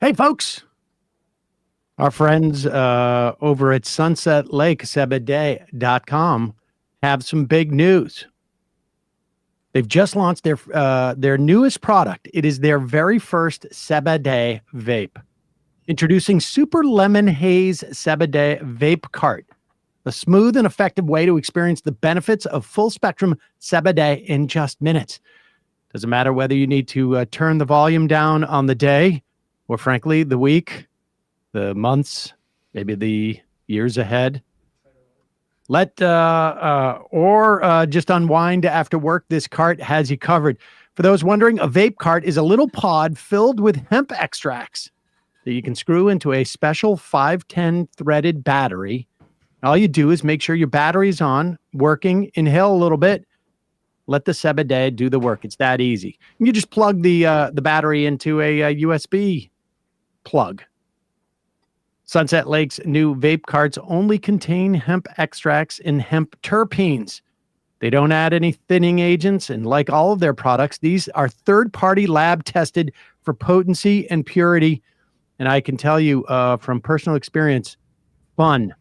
Hey, folks. Our friends over at Sunset Lake, Sebede.com, have some big news. They've just launched their newest product. It is their very first Sebede vape. Introducing Super Lemon Haze Sebede Vape Cart, a smooth and effective way to experience the benefits of full-spectrum Sebede in just minutes. Doesn't matter whether you need to turn the volume down on the day, or frankly, the week, the months, maybe the years ahead. Or just unwind after work. This cart has you covered. For those wondering, a vape cart is a little pod filled with hemp extracts that you can screw into a special 510 threaded battery. All you do is make sure your battery's on, working, inhale a little bit, let the Sebede do the work. It's that easy. You just plug the battery into a USB plug. Sunset Lake's new vape carts only contain hemp extracts and hemp terpenes. They don't add any thinning agents, and like all of their products, these are third-party lab tested for potency and purity. And I can tell you from personal experience, fun.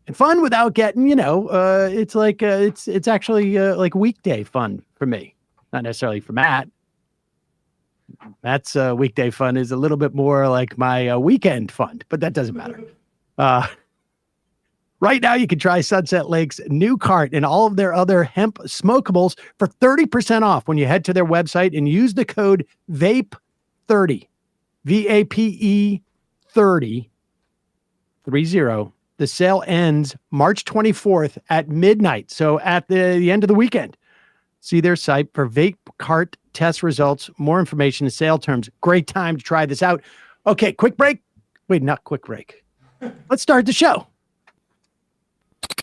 And fun without getting, it's like it's actually like weekday fun for me, not necessarily for Matt. Matt's weekday fun is a little bit more like my weekend fun, but that doesn't matter. Right now, you can try Sunset Lake's new cart and all of their other hemp smokables for 30% off when you head to their website and use the code VAPE30, VAPE 30. The sale ends March 24th at midnight, so at the end of the weekend. See their site for vape cart test results, more information, and sale terms. Great time to try this out. Okay, quick break. Wait, not quick break. Let's start the show.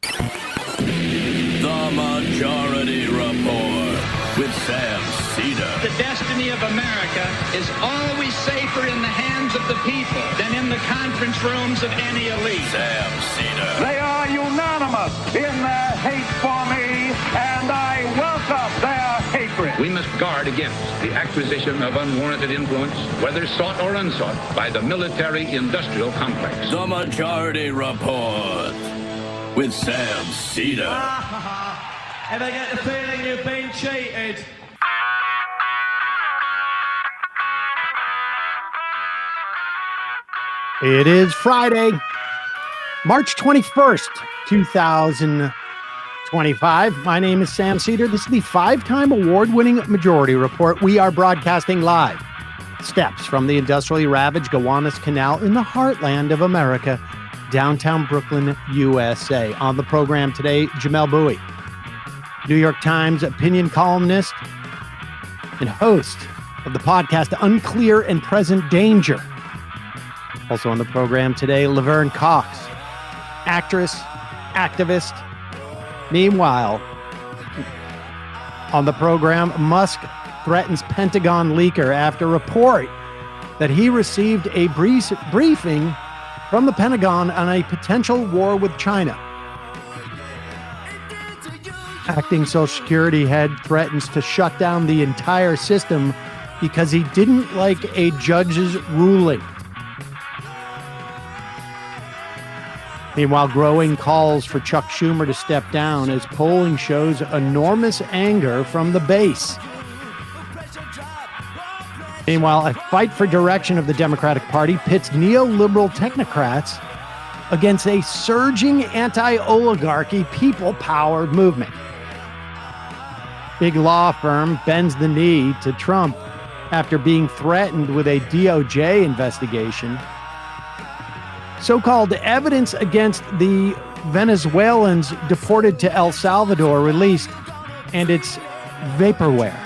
The Majority Report with Sam Seder. The destiny of America is always safer in the hands of the people than in the conference rooms of any elite. Sam Seder. They are unanimous in their hate for me, and I welcome their hatred. We must guard against the acquisition of unwarranted influence, whether sought or unsought, by the military-industrial complex. The Majority Report with Sam Seder. Ever get the feeling you've been cheated? It is Friday, March 21st, 2025. My name is Sam Seder. This is the 5-time award-winning Majority Report. We are broadcasting live steps from the industrially ravaged Gowanus Canal in the heartland of America, downtown Brooklyn, USA. On the program today, Jamelle Bouie, New York Times opinion columnist and host of the podcast Unclear and Present Danger. Also on the program today, Laverne Cox, actress, activist. Meanwhile, on the program, Musk threatens Pentagon leaker after report that he received a briefing from the Pentagon on a potential war with China. Acting Social Security head threatens to shut down the entire system because he didn't like a judge's ruling. Meanwhile, growing calls for Chuck Schumer to step down as polling shows enormous anger from the base. Meanwhile, a fight for direction of the Democratic Party pits neoliberal technocrats against a surging anti-oligarchy people power movement. Big law firm bends the knee to Trump after being threatened with a DOJ investigation. So-called evidence against the Venezuelans deported to El Salvador released, and it's vaporware.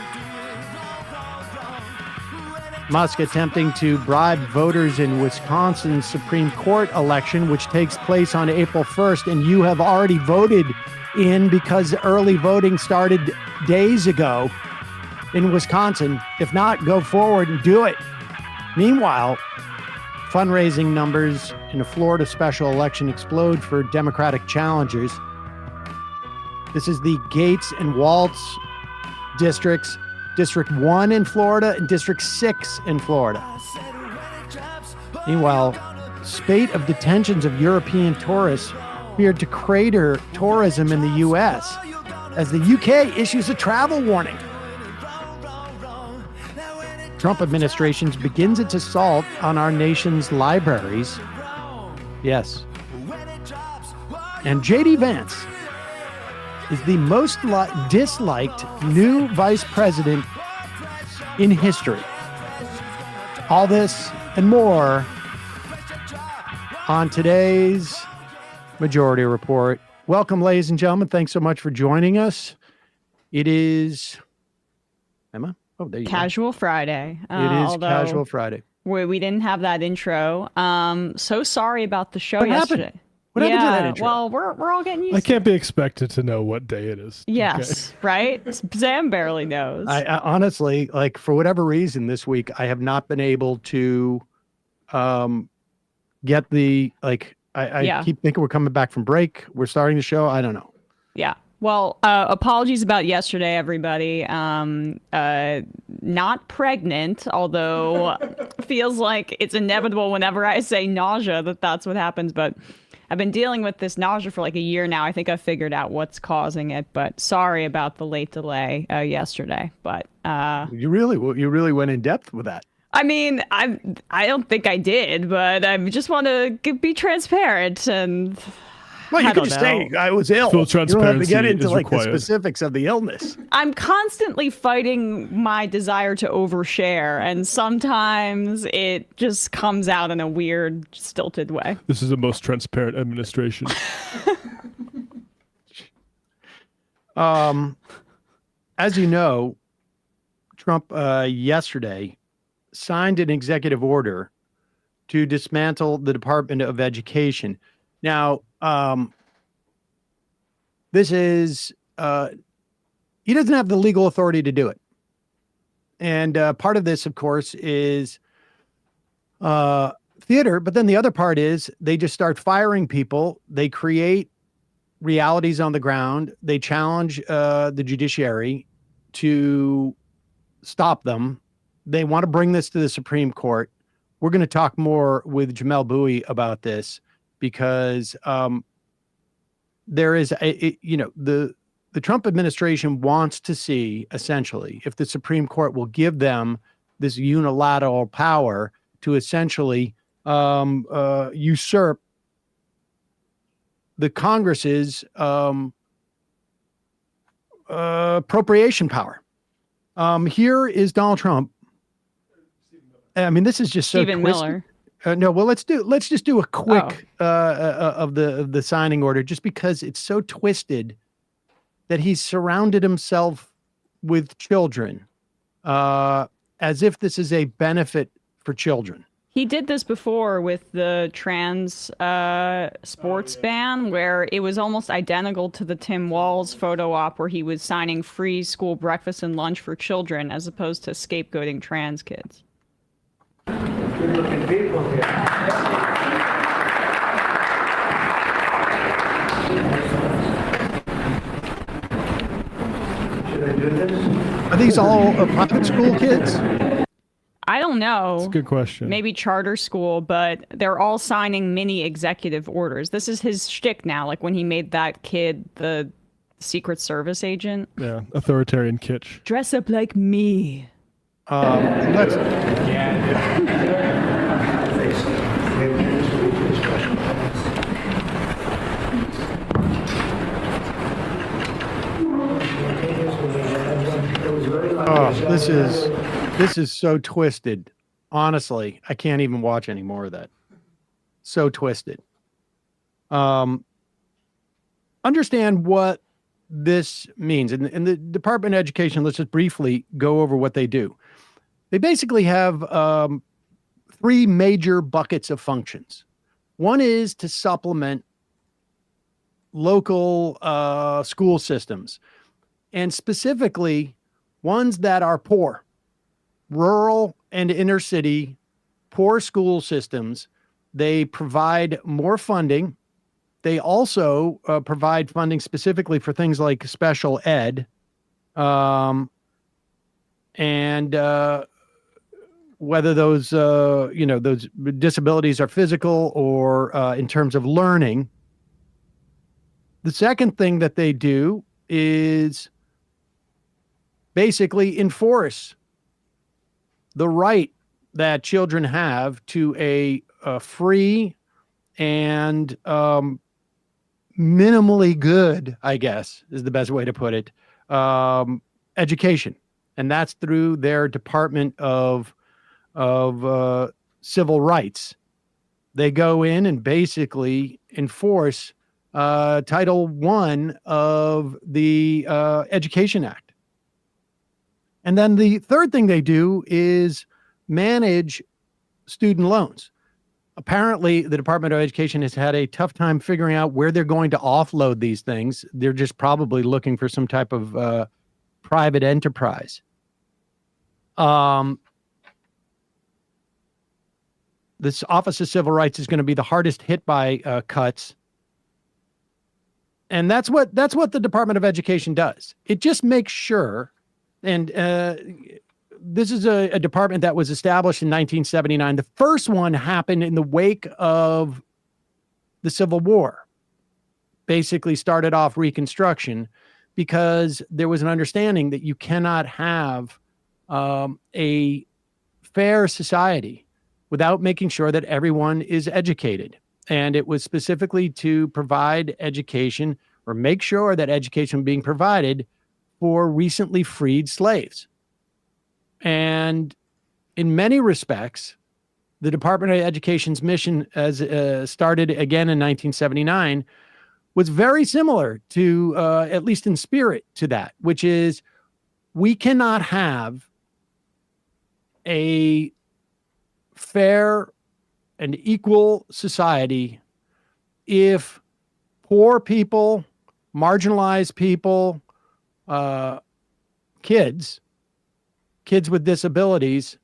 Musk attempting to bribe voters in Wisconsin's Supreme Court election, which takes place on April 1st, and you have already voted in because early voting started days ago in Wisconsin. If not, go forward and do it. Meanwhile, fundraising numbers in a Florida special election explode for Democratic challengers. This is the Gates and Waltz districts District 1 in Florida, and District 6 in Florida. Meanwhile, spate of detentions of European tourists appeared to crater tourism in the U.S. as the UK issues a travel warning. Trump administration begins its assault on our nation's libraries. Yes. And J.D. Vance is the most disliked new vice president in history. All this and more on today's Majority Report. Welcome, ladies and gentlemen. Thanks so much for joining us. It is Emma. Oh, there you Casual go. Friday. It is Casual Friday. We didn't have that intro. So sorry about the show yesterday. What happened to that intro? Well, we're all getting used to it. I can't be expected to know what day it is. Yes, okay. Right? Sam barely knows. I honestly, like, for whatever reason this week, I have not been able to get the, like, I keep thinking we're coming back from break. We're starting the show. I don't know. Yeah. Well, apologies about yesterday, everybody. Not pregnant, although feels like it's inevitable whenever I say nausea that's what happens. But I've been dealing with this nausea for like a year now. I think I've figured out what's causing it. But sorry about the late delay yesterday. But you really went in depth with that. I mean, I don't think I did, but I just want to be transparent and. Well, you could just say I was ill. Full transparency. You don't have to get into like required. The specifics of the illness. I'm constantly fighting my desire to overshare, and sometimes it just comes out in a weird, stilted way. This is the most transparent administration. As you know, Trump yesterday signed an executive order to dismantle the Department of Education. Now, this is, he doesn't have the legal authority to do it. And part of this, of course, is theater. But then the other part is they just start firing people. They create realities on the ground. They challenge the judiciary to stop them. They want to bring this to the Supreme Court. We're going to talk more with Jamelle Bouie about this. Because there is the Trump administration wants to see, essentially, if the Supreme Court will give them this unilateral power to essentially usurp the Congress's appropriation power. Here is Donald Trump. I mean, this is just so Stephen twisted. Miller. No, well, let's just do a quick of the signing order, just because it's so twisted that he's surrounded himself with children, as if this is a benefit for children. He did this before with the trans sports ban, where it was almost identical to the Tim Walz photo op where he was signing free school breakfast and lunch for children as opposed to scapegoating trans kids. Good-looking people here. Should I do this? Are these all private school kids? I don't know. That's a good question. Maybe charter school, but they're all signing mini executive orders. This is his shtick now, like when he made that kid the Secret Service agent. Yeah, authoritarian kitsch. Dress up like me. Let's. Oh, this is so twisted. Honestly, I can't even watch any more of that. So twisted. Understand what this means. In the Department of Education, let's just briefly go over what they do. They basically have three major buckets of functions. One is to supplement local school systems, and specifically ones that are poor, rural and inner city, poor school systems. They provide more funding. They also provide funding specifically for things like special ed. and whether those those disabilities are physical or in terms of learning. The second thing that they do is basically enforce the right that children have to a free and minimally good, I guess, is the best way to put it, education. And that's through their Department of Civil Rights. They go in and basically enforce Title I of the Education Act. And then the third thing they do is manage student loans. Apparently, the Department of Education has had a tough time figuring out where they're going to offload these things. They're just probably looking for some type of private enterprise. This Office of Civil Rights is going to be the hardest hit by cuts. And that's what the Department of Education does. It just makes sure, and this is a department that was established in 1979. The first one happened in the wake of the Civil War. Basically started off Reconstruction because there was an understanding that you cannot have a fair society without making sure that everyone is educated. And it was specifically to provide education or make sure that education being provided for recently freed slaves. And in many respects, the Department of Education's mission, as started again in 1979, was very similar to, at least in spirit, to that, which is we cannot have a fair and equal society if poor people, marginalized people, kids with disabilities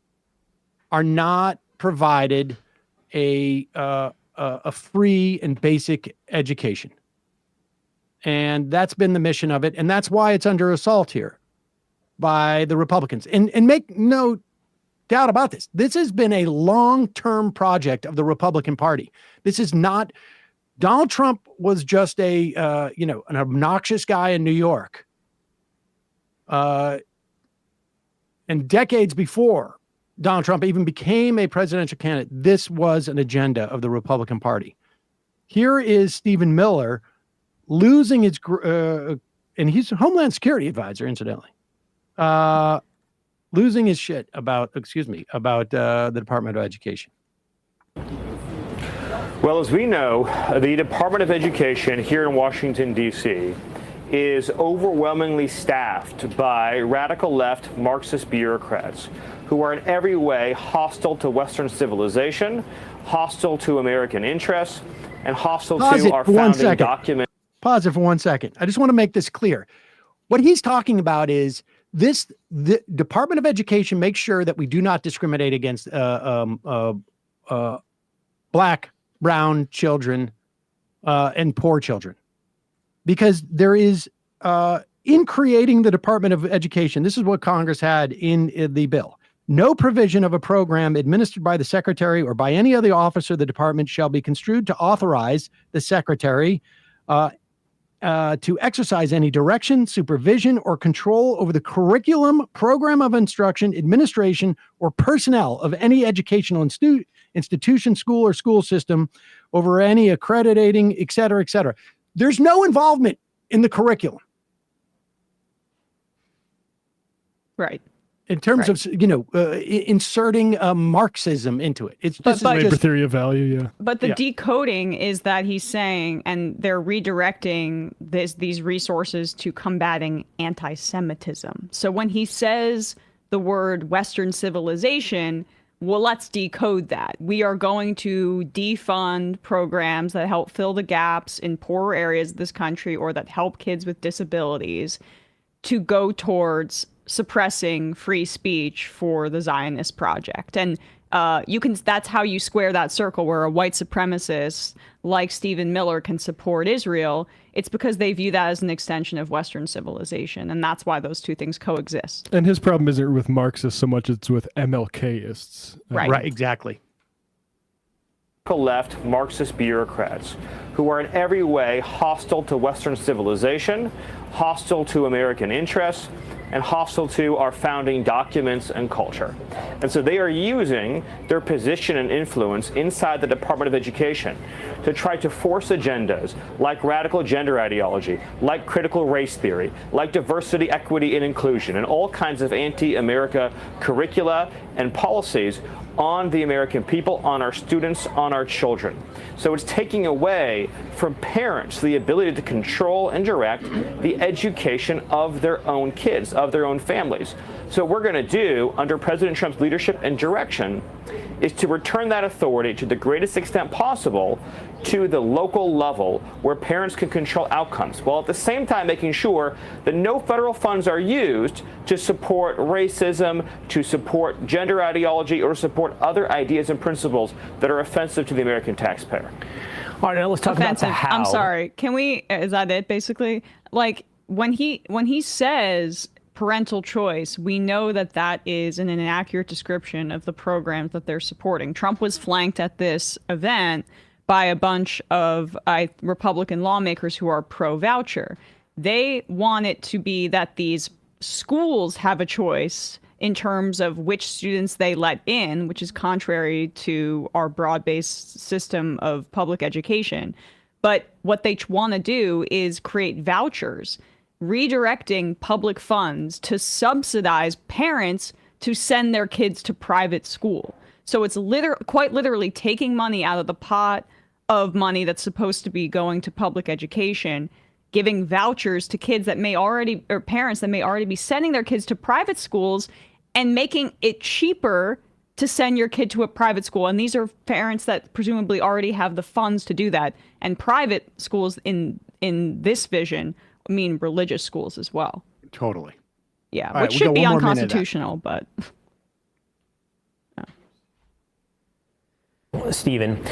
are not provided a free and basic education. And that's been the mission of it. And that's why it's under assault here by the Republicans. And make no doubt about this. This has been a long-term project of the Republican Party. This is not, Donald Trump was just an obnoxious guy in New York. And decades before Donald Trump even became a presidential candidate, this was an agenda of the Republican Party. Here is Stephen Miller losing his, and he's a Homeland Security advisor, incidentally, losing his shit about the Department of Education. Well, as we know, the Department of Education here in Washington, D.C., is overwhelmingly staffed by radical left Marxist bureaucrats who are in every way hostile to Western civilization, hostile to American interests, and hostile to our founding document. Pause it for 1 second. I just want to make this clear. What he's talking about is the Department of Education makes sure that we do not discriminate against black, brown children and poor children. Because there is, in creating the Department of Education, this is what Congress had in the bill. No provision of a program administered by the secretary or by any other officer of the department shall be construed to authorize the secretary to exercise any direction, supervision, or control over the curriculum, program of instruction, administration, or personnel of any educational institution, school, or school system, over any accrediting, et cetera, et cetera. There's no involvement in the curriculum. Right. In terms of, inserting Marxism into it. It's just labor theory of value, yeah. But the decoding is that he's saying, and they're redirecting these resources to combating anti-Semitism. So when he says the word Western civilization, well, let's decode that. We are going to defund programs that help fill the gaps in poorer areas of this country or that help kids with disabilities to go towards suppressing free speech for the Zionist project. And that's how you square that circle where a white supremacist like Stephen Miller can support Israel. It's because they view that as an extension of Western civilization, and that's why those two things coexist. And his problem isn't with Marxists so much; it's with MLKists. Right, exactly. Left Marxist bureaucrats who are in every way hostile to Western civilization, hostile to American interests, and hostile to our founding documents and culture. And so they are using their position and influence inside the Department of Education to try to force agendas like radical gender ideology, like critical race theory, like diversity, equity, and inclusion, and all kinds of anti-America curricula and policies on the American people, on our students, on our children. So it's taking away from parents the ability to control and direct the education of their own kids, of their own families. So what we're going to do under President Trump's leadership and direction is to return that authority to the greatest extent possible to the local level where parents can control outcomes, while at the same time making sure that no federal funds are used to support racism, to support gender ideology, or support other ideas and principles that are offensive to the American taxpayer. All right, now let's talk about the how. I'm sorry. Can we? Is that it? Basically, like when he says parental choice, we know that that is an inaccurate description of the programs that they're supporting. Trump was flanked at this event by a bunch of Republican lawmakers who are pro-voucher. They want it to be that these schools have a choice in terms of which students they let in, which is contrary to our broad-based system of public education. But what they want to do is create vouchers, redirecting public funds to subsidize parents to send their kids to private school. So it's quite literally taking money out of the pot of money that's supposed to be going to public education, giving vouchers to kids that may already, or parents that may already be sending their kids to private schools, and making it cheaper to send your kid to a private school. And these are parents that presumably already have the funds to do that. And private schools in this vision mean religious schools as well. Totally. Yeah, All which right, should be unconstitutional, but... Stephen,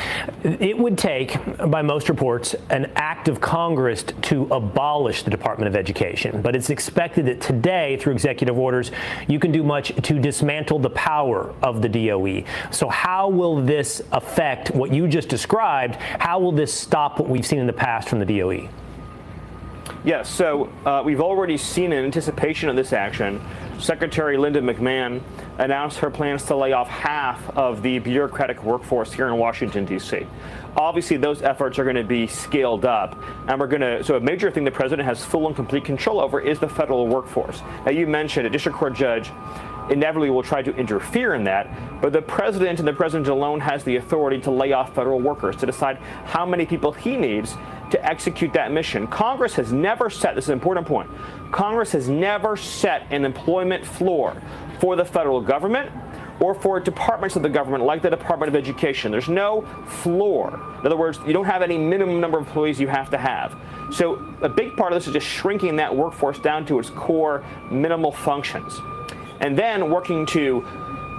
it would take, by most reports, an act of Congress to abolish the Department of Education. But it's expected that today, through executive orders, you can do much to dismantle the power of the DOE. So how will this affect what you just described? How will this stop what we've seen in the past from the DOE? Yes, so we've already seen in anticipation of this action, Secretary Linda McMahon announced her plans to lay off half of the bureaucratic workforce here in Washington, D.C. Obviously, those efforts are going to be scaled up, and so a major thing the president has full and complete control over is the federal workforce. Now, you mentioned a district court judge inevitably will try to interfere in that, but the president and the president alone has the authority to lay off federal workers, to decide how many people he needs to execute that mission. Congress has never set, this is an important point, Congress has never set an employment floor for the federal government or for departments of the government like the Department of Education. There's no floor. In other words, you don't have any minimum number of employees you have to have. So a big part of this is just shrinking that workforce down to its core minimal functions, and then working to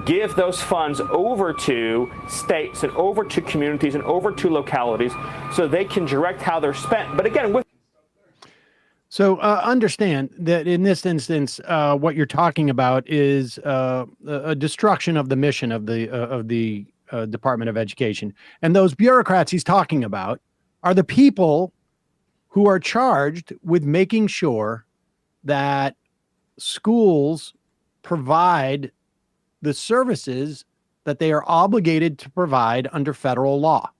give those funds over to states and over to communities and over to localities so they can direct how they're spent. But again, So understand that in this instance, what you're talking about is a destruction of the mission of the Department of Education. And those bureaucrats he's talking about are the people who are charged with making sure that schools provide the services that they are obligated to provide under federal law.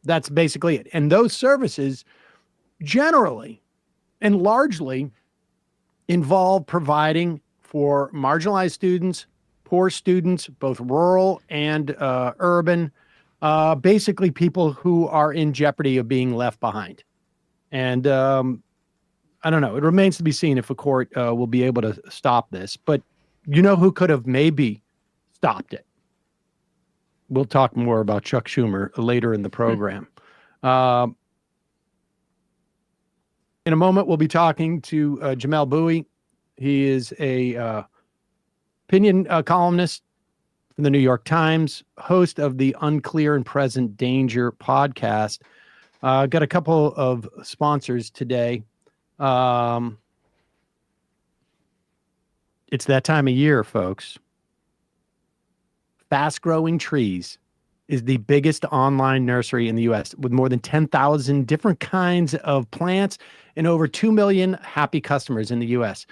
That's basically it. And those services generally and largely involve providing for marginalized students, poor students, both rural and urban, basically people who are in jeopardy of being left behind. And I don't know. It remains to be seen if a court will be able to stop this. But you know who could have maybe stopped it? We'll talk more about Chuck Schumer later in the program. In a moment, we'll be talking to Jamelle Bouie. He is a opinion columnist for the from the New York Times, host of the Unclear and Present Danger podcast. Got a couple of sponsors today. It's that time of year, folks. Fast Growing Trees is the biggest online nursery in the U.S. with more than 10,000 different kinds of plants and over 2 million happy customers in the U.S.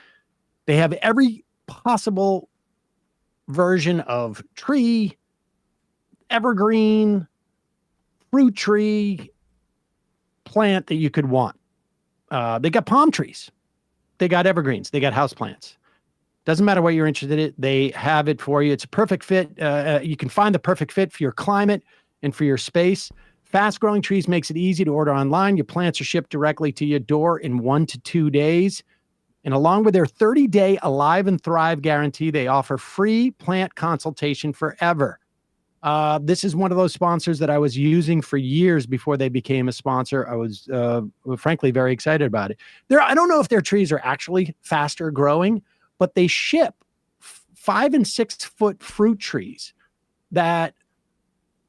They have every possible version of tree, evergreen, fruit tree, plant that you could want. They got palm trees. They got evergreens. They got houseplants. Doesn't matter what you're interested in. They have it for you. It's a perfect fit. You can find the perfect fit for your climate and for your space. Fast Growing Trees makes it easy to order online. Your plants are shipped directly to your door in 1 to 2 days. And along with their 30-day Alive and Thrive guarantee, they offer free plant consultation forever. This is one of those sponsors that I was using for years before they became a sponsor. I was, frankly, very excited about it. I don't know if their trees are actually faster growing, but they ship 5 and 6 foot fruit trees that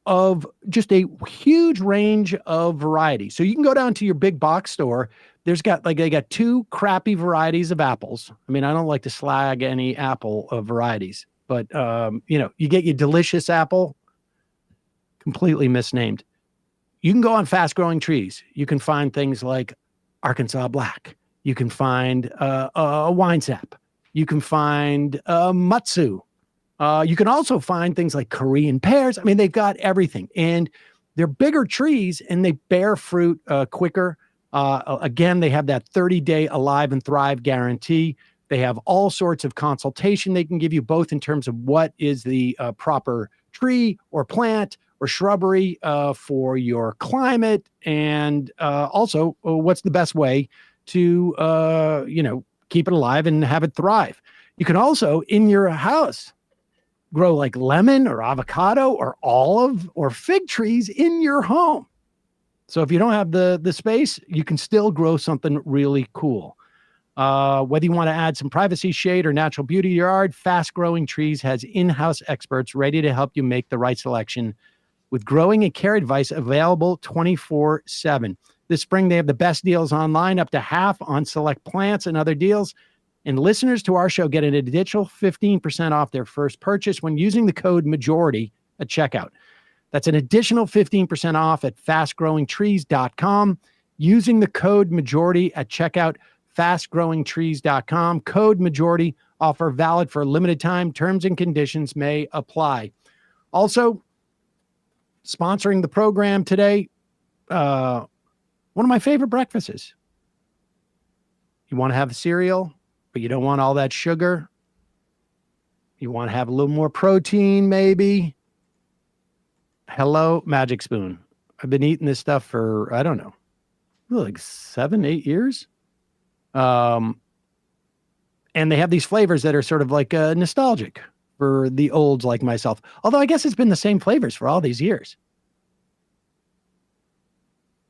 of just a huge range of varieties. So you can go down to your big box store. They got 2 crappy varieties of apples. I mean, I don't like to slag any apple varieties, but you get your delicious apple, completely misnamed. You can go on Fast Growing Trees. You can find things like Arkansas Black. You can find a wine sap. You can find Matsu. You can also find things like Korean pears. I mean, they've got everything. And they're bigger trees and they bear fruit quicker. Again, they have that 30-day Alive and Thrive guarantee. They have all sorts of consultation they can give you, both in terms of what is the proper tree or plant or shrubbery for your climate, and also what's the best way to, keep it alive and have it thrive. You can also, in your house, grow like lemon or avocado or olive or fig trees in your home. So if you don't have the space, you can still grow something really cool. Whether you want to add some privacy, shade, or natural beauty to your yard, Fast Growing Trees has in-house experts ready to help you make the right selection with growing and care advice available 24/7. This spring, they have the best deals online, up to half on select plants and other deals. And listeners to our show get an additional 15% off their first purchase when using the code MAJORITY at checkout. That's an additional 15% off at fastgrowingtrees.com. Using the code MAJORITY at checkout, fastgrowingtrees.com. Code MAJORITY, offer valid for a limited time. Terms and conditions may apply. Also, sponsoring the program today, one of my favorite breakfasts. You want to have a cereal, but you don't want all that sugar. You want to have a little more protein, maybe. Hello, Magic Spoon. I've been eating this stuff for, I don't know, like 7-8 years. And they have these flavors that are sort of like nostalgic for the olds like myself. Although I guess it's been the same flavors for all these years.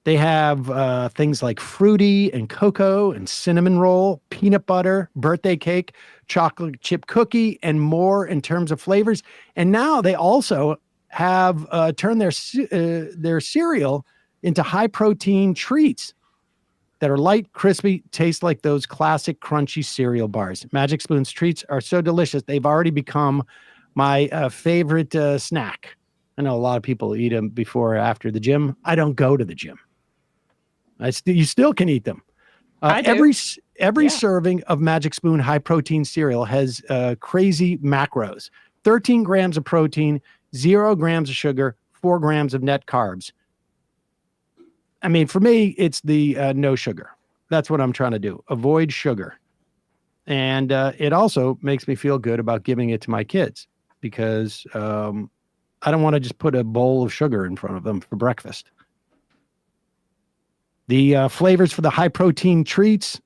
They have things like fruity and cocoa and cinnamon roll, peanut butter, birthday cake, chocolate chip cookie, and more in terms of flavors. And now they also have turned their cereal into high protein treats that are light, crispy, taste like those classic crunchy cereal bars. Magic Spoon's treats are so delicious, they've already become my favorite snack. I know a lot of people eat them before or after the gym. I don't go to the gym. You still can eat them. Every serving of Magic Spoon high protein cereal has crazy macros: 13 grams of protein, 0 grams of sugar, 4 grams of net carbs. I mean, for me, it's the no sugar. That's what I'm trying to do. Avoid sugar. And it also makes me feel good about giving it to my kids because I don't want to just put a bowl of sugar in front of them for breakfast. The flavors for the high protein treats: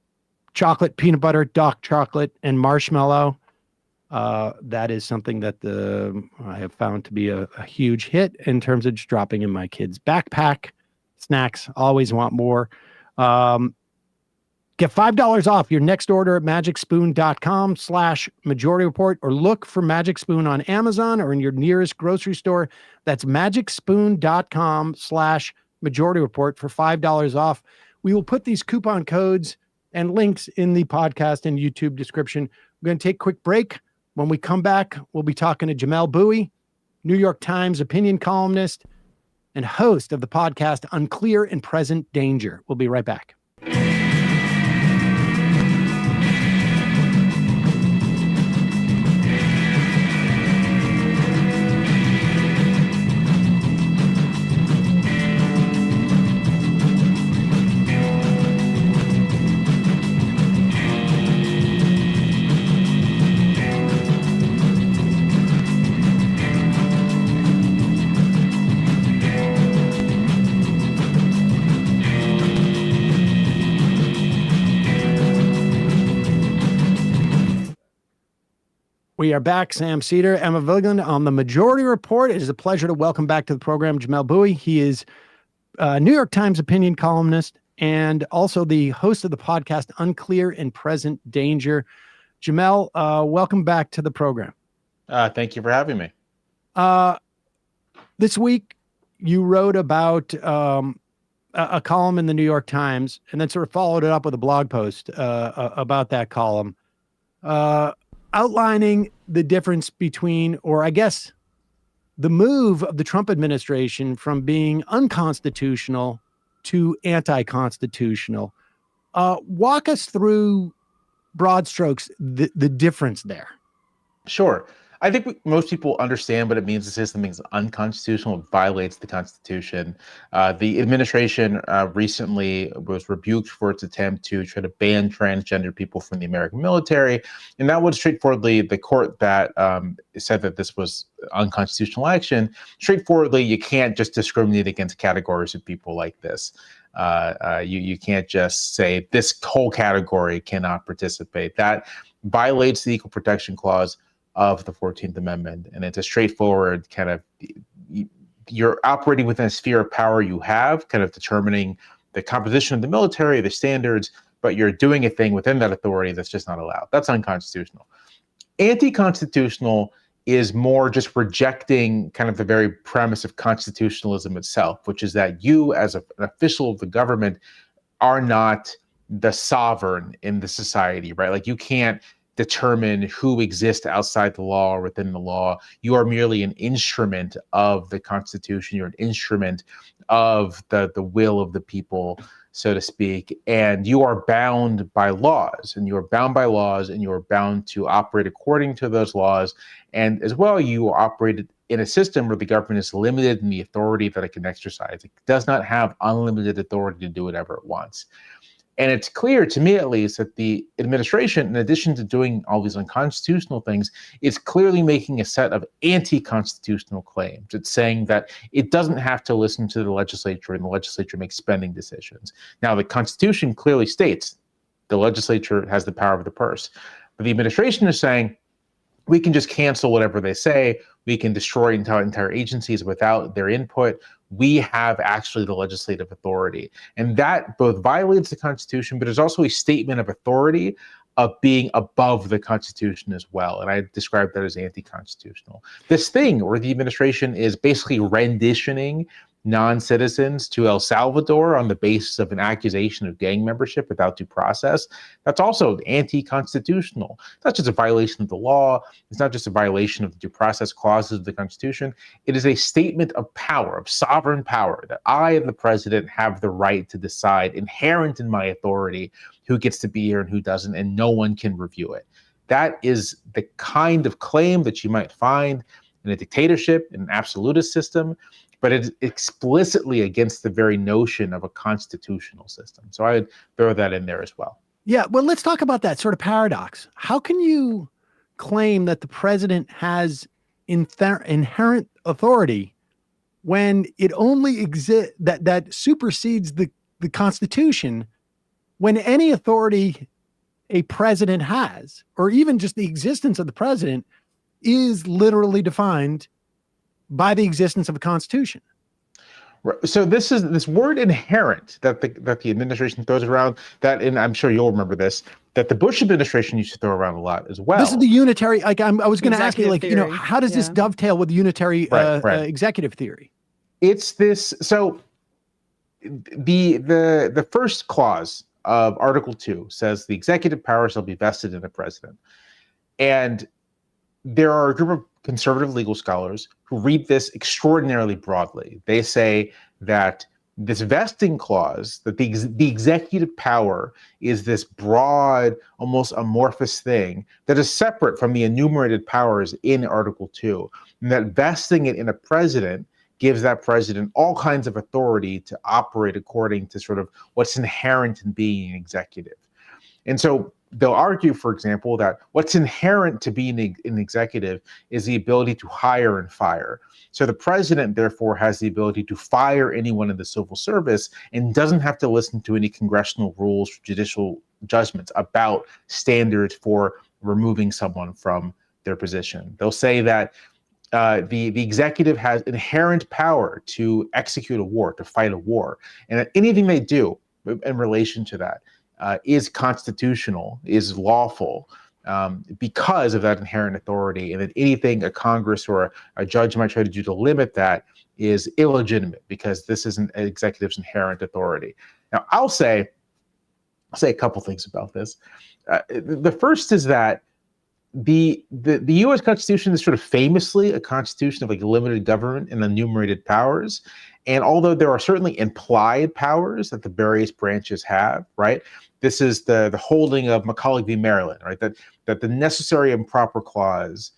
chocolate, peanut butter, dark chocolate, and marshmallow. That is something that I have found to be a huge hit in terms of just dropping in my kids' backpack. Snacks, always want more. Get $5 off your next order at magicspoon.com/majority report, or look for Magic Spoon on Amazon or in your nearest grocery store. That's magicspoon.com/majority report for $5 off. We will put these coupon codes and links in the podcast and YouTube description. We're going to take a quick break. When we come back, we'll be talking to Jamelle Bouie, New York Times opinion columnist and host of the podcast Unclear and Present Danger. We'll be right back. We are back. Sam Seder, Emma Vigeland on the Majority Report. It is a pleasure to welcome back to the program Jamelle Bouie. He is a New York Times opinion columnist and also the host of the podcast Unclear and Present Danger. Jamelle, welcome back to the program. Thank you for having me. This week, you wrote about a column in the New York Times and then sort of followed it up with a blog post about that column. Outlining the difference between, or I guess the move of the Trump administration from being unconstitutional to anti-constitutional. Walk us through broad strokes, the difference there. Sure. I think most people understand what it means. The system is unconstitutional. It violates the Constitution. The administration recently was rebuked for its attempt to try to ban transgender people from the American military. And that was straightforwardly the court that said that this was unconstitutional action. Straightforwardly, you can't just discriminate against categories of people like this. You can't just say this whole category cannot participate. That violates the Equal Protection Clause of the 14th Amendment. And it's a straightforward kind of, you're operating within a sphere of power you have, kind of determining the composition of the military, the standards, but you're doing a thing within that authority that's just not allowed. That's unconstitutional. Anti-constitutional is more just rejecting kind of the very premise of constitutionalism itself, which is that you as an official of the government are not the sovereign in the society, right? Like you can't determine who exists outside the law or within the law. You are merely an instrument of the Constitution. You're an instrument of the will of the people, so to speak. And you are bound by laws, and you are bound by laws, and you are bound to operate according to those laws. And as well, you operate in a system where the government is limited in the authority that it can exercise. It does not have unlimited authority to do whatever it wants. And it's clear to me, at least, that the administration, in addition to doing all these unconstitutional things, is clearly making a set of anti-constitutional claims. It's saying that it doesn't have to listen to the legislature, and the legislature makes spending decisions. Now, the Constitution clearly states the legislature has the power of the purse. But the administration is saying, we can just cancel whatever they say. We can destroy entire agencies without their input. We have actually the legislative authority. And that both violates the Constitution, but is also a statement of authority of being above the Constitution as well. And I describe that as anti-constitutional. This thing where the administration is basically renditioning non-citizens to El Salvador on the basis of an accusation of gang membership without due process, that's also anti-constitutional. It's not just a violation of the law. It's not just a violation of the due process clauses of the Constitution. It is a statement of power, of sovereign power, that I and the president have the right to decide, inherent in my authority, who gets to be here and who doesn't, and no one can review it. That is the kind of claim that you might find in a dictatorship, in an absolutist system, but it's explicitly against the very notion of a constitutional system. So I would throw that in there as well. Yeah, well, let's talk about that sort of paradox. How can you claim that the president has inherent authority when it only exists, that supersedes the Constitution, when any authority a president has, or even just the existence of the president, is literally defined by the existence of a Constitution? So this word inherent that the administration throws around, that, and I'm sure you'll remember this, that the Bush administration used to throw around a lot as well. This is the unitary. Like I was going to ask you, like, Executive how does this dovetail with the unitary executive theory? It's this. So the first clause of Article 2 says the executive power shall be vested in the president, and there are a group of conservative legal scholars who read this extraordinarily broadly. They say that this vesting clause, that the executive power is this broad, almost amorphous thing that is separate from the enumerated powers in Article 2, and that vesting it in a president gives that president all kinds of authority to operate according to sort of what's inherent in being an executive. And so they'll argue, for example, that what's inherent to being an executive is the ability to hire and fire. So the president, therefore, has the ability to fire anyone in the civil service and doesn't have to listen to any congressional rules or judicial judgments about standards for removing someone from their position. They'll say that the executive has inherent power to execute a war, to fight a war, and that anything they do in relation to that is constitutional, is lawful, because of that inherent authority, and that anything a Congress or a judge might try to do to limit that is illegitimate because this isn't an executive's inherent authority. Now, I'll say a couple things about this. The first is that the U.S. Constitution is sort of famously a constitution of like limited government and enumerated powers. And although there are certainly implied powers that the various branches have, right? This is the holding of Macaulay v. Maryland, right? That the necessary and proper clause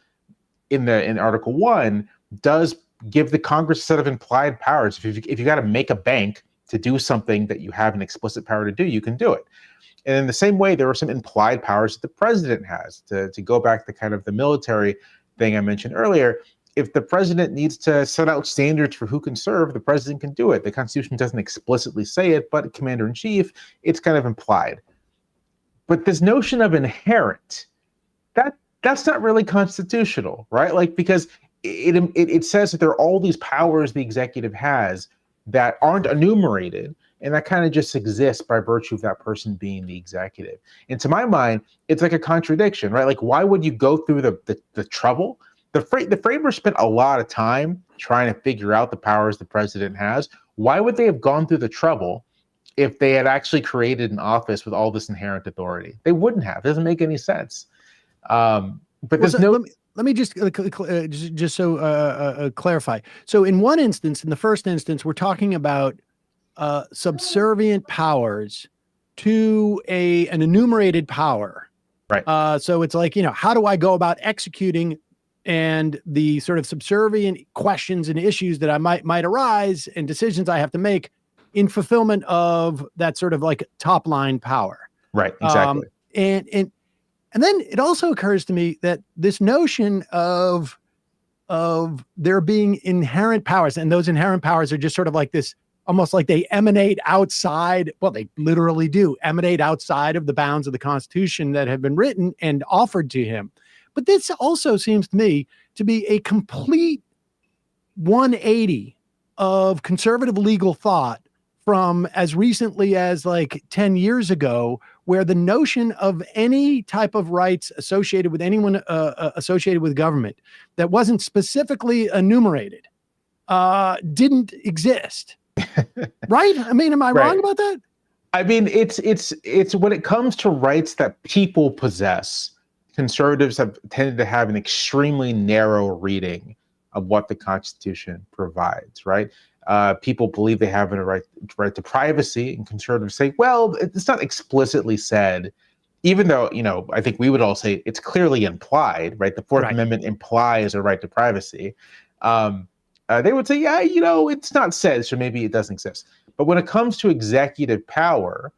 in Article 1 does give the Congress a set of implied powers. If you got to make a bank to do something that you have an explicit power to do, you can do it. And in the same way, there are some implied powers that the president has. To go back to kind of the military thing I mentioned earlier, if the president needs to set out standards for who can serve, the president can do it. The Constitution doesn't explicitly say it, but commander-in-chief, it's kind of implied. But this notion of inherent, that's not really constitutional, right? Like, because it says that there are all these powers the executive has that aren't enumerated, and that kind of just exists by virtue of that person being the executive. And to my mind, it's like a contradiction, right? Like, why would you go through the trouble? The framers spent a lot of time trying to figure out the powers the president has. Why would they have gone through the trouble if they had actually created an office with all this inherent authority? They wouldn't have. It doesn't make any sense. But there's Let me just clarify. So in one instance, in the first instance, we're talking about subservient powers to an enumerated power. Right. So it's like, how do I go about executing, and the sort of subservient questions and issues that I might arise and decisions I have to make in fulfillment of that sort of like top line power. Right. Exactly. And then it also occurs to me that this notion of there being inherent powers, and those inherent powers are just sort of like this, almost like they emanate outside. Well, they literally do emanate outside of the bounds of the Constitution that have been written and offered to him. But this also seems to me to be a complete 180 of conservative legal thought from as recently as like 10 years ago, where the notion of any type of rights associated with anyone associated with government that wasn't specifically enumerated didn't exist. Right? I mean, am I wrong about that? I mean, it's when it comes to rights that people possess, conservatives have tended to have an extremely narrow reading of what the Constitution provides, right? People believe they have a right to privacy, and conservatives say, well, it's not explicitly said, even though, I think we would all say it's clearly implied, right? The Fourth Amendment implies a right to privacy. They would say, yeah, it's not said, so maybe it doesn't exist. But when it comes to executive power,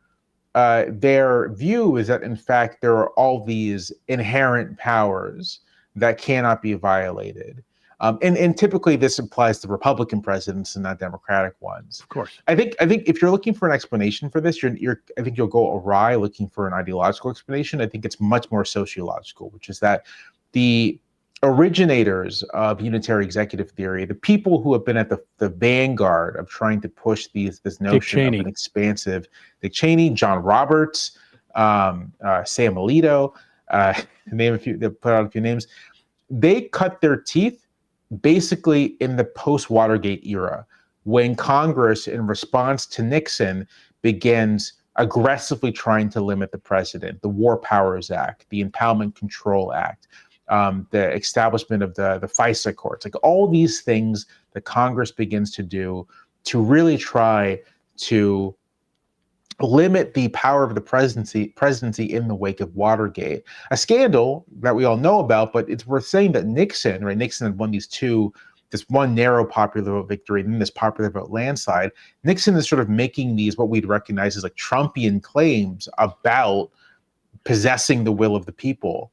their view is that, in fact, there are all these inherent powers that cannot be violated. And typically this applies to Republican presidents and not Democratic ones. Of course. I think if you're looking for an explanation for this, I think you'll go awry looking for an ideological explanation. I think it's much more sociological, which is that the originators of unitary executive theory, the people who have been at the vanguard of trying to push this notion of an expansive Dick Cheney, John Roberts, Sam Alito, name a few, they put out a few names. They cut their teeth basically in the post-Watergate era, when Congress, in response to Nixon, begins aggressively trying to limit the president, the War Powers Act, the Impoundment Control Act, the establishment of the FISA courts, like all these things that Congress begins to do to really try to limit the power of the presidency in the wake of Watergate, a scandal that we all know about. But it's worth saying that Nixon had won this one narrow popular vote victory and then this popular vote landslide. Nixon is sort of making these what we'd recognize as like Trumpian claims about possessing the will of the people.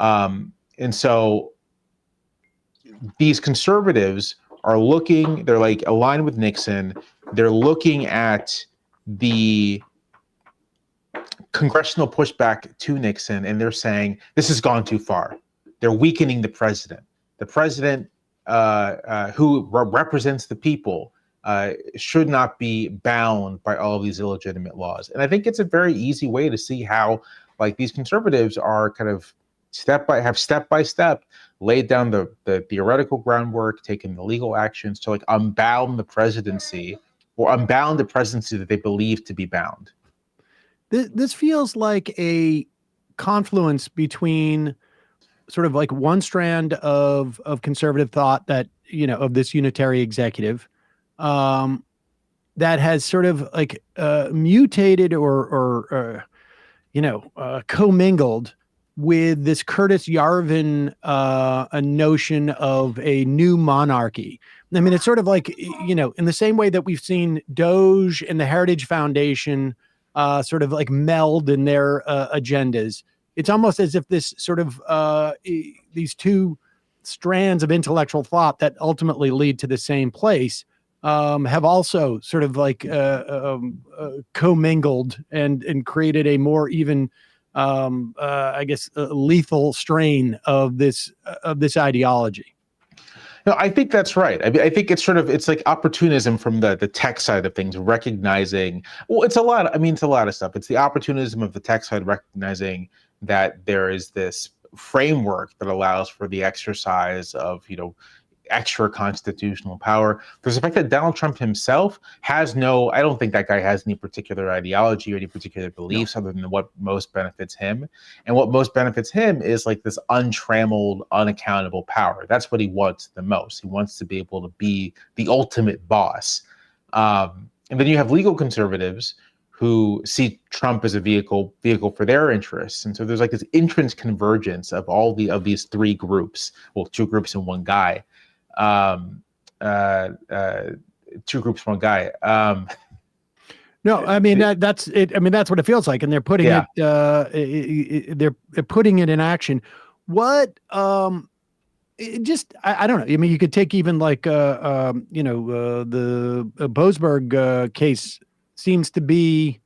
And so these conservatives are they're like aligned with Nixon. They're looking at the congressional pushback to Nixon, and they're saying this has gone too far. They're weakening the president. The president who represents the people should not be bound by all of these illegitimate laws. And I think it's a very easy way to see how like these conservatives are kind of step by step laid down the theoretical groundwork, taken the legal actions to like unbound the presidency or unbound the presidency that they believe to be bound. This feels like a confluence between sort of like one strand of conservative thought that, of this unitary executive, that has sort of like mutated or commingled with this Curtis Yarvin a notion of a new monarchy. I mean, it's sort of like, in the same way that we've seen Doge and the Heritage Foundation sort of like meld in their agendas. It's almost as if this sort of these two strands of intellectual thought that ultimately lead to the same place have also sort of like commingled and created a more even lethal strain of this ideology. No, I think that's right. I think it's like opportunism from the tech side of things, recognizing, it's a lot of stuff. It's the opportunism of the tech side, recognizing that there is this framework that allows for the exercise of, extra constitutional power. There's the fact that Donald Trump himself I don't think that guy has any particular ideology or any particular beliefs other than what most benefits him. And what most benefits him is like this untrammeled, unaccountable power. That's what he wants the most. He wants to be able to be the ultimate boss. And then you have legal conservatives who see Trump as a vehicle for their interests. And so there's like this entrance convergence of these three groups, two groups and one guy. Two groups, one guy. No, I mean that's it. I mean that's what it feels like, and they're putting they're putting it in action. What? I don't know. I mean, you could take even like the Boasberg case seems to be,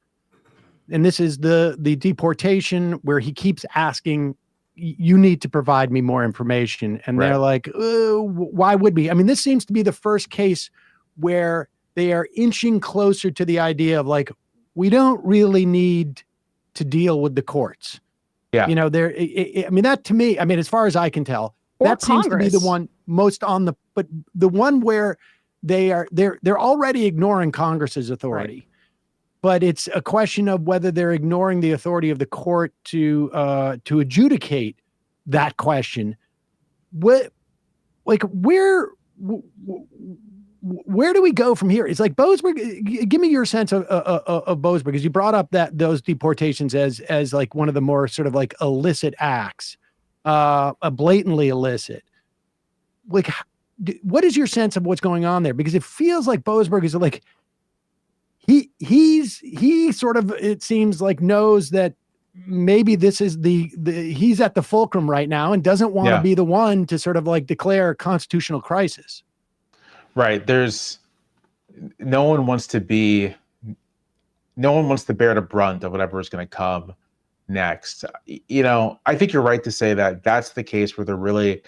and this is the deportation where he keeps asking, you need to provide me more information. And they're like, why would we? I mean, this seems to be the first case where they are inching closer to the idea of like, we don't really need to deal with the courts. Yeah. That to me, as far as I can tell, or that Congress seems to be the one most on but the one where they're already ignoring Congress's authority. Right. But it's a question of whether they're ignoring the authority of the court to adjudicate that question. Where do we go from here? It's like Boasberg. Give me your sense of Boasberg, because you brought up those deportations as like one of the more sort of like illicit acts, blatantly illicit. Like, what is your sense of what's going on there? Because it feels like Boasberg is like, he sort of, it seems like, knows that maybe this is he's at the fulcrum right now and doesn't want to be the one to sort of like declare a constitutional crisis. Right. No one wants to bear the brunt of whatever is going to come next. I think you're right to say that that's the case where they're really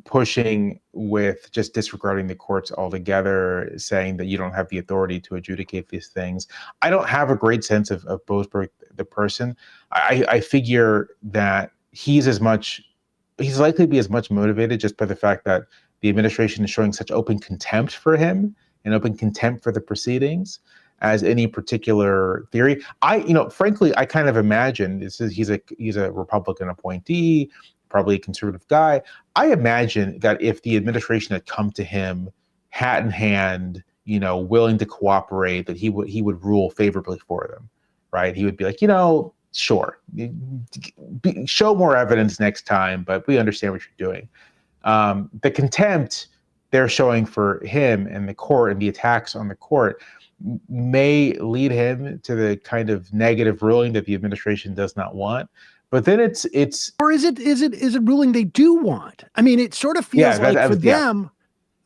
pushing with just disregarding the courts altogether, saying that you don't have the authority to adjudicate these things. I don't have a great sense of Boasberg, the person. I figure that he's likely to be as much motivated just by the fact that the administration is showing such open contempt for him and open contempt for the proceedings as any particular theory. Frankly, I kind of imagine he's a Republican appointee, probably a conservative guy. I imagine that if the administration had come to him hat in hand, willing to cooperate, that he would rule favorably for them, right? He would be like, sure, show more evidence next time, but we understand what you're doing. The contempt they're showing for him and the court and the attacks on the court may lead him to the kind of negative ruling that the administration does not want. But then it's or is it ruling they do want? I mean, it sort of feels for them.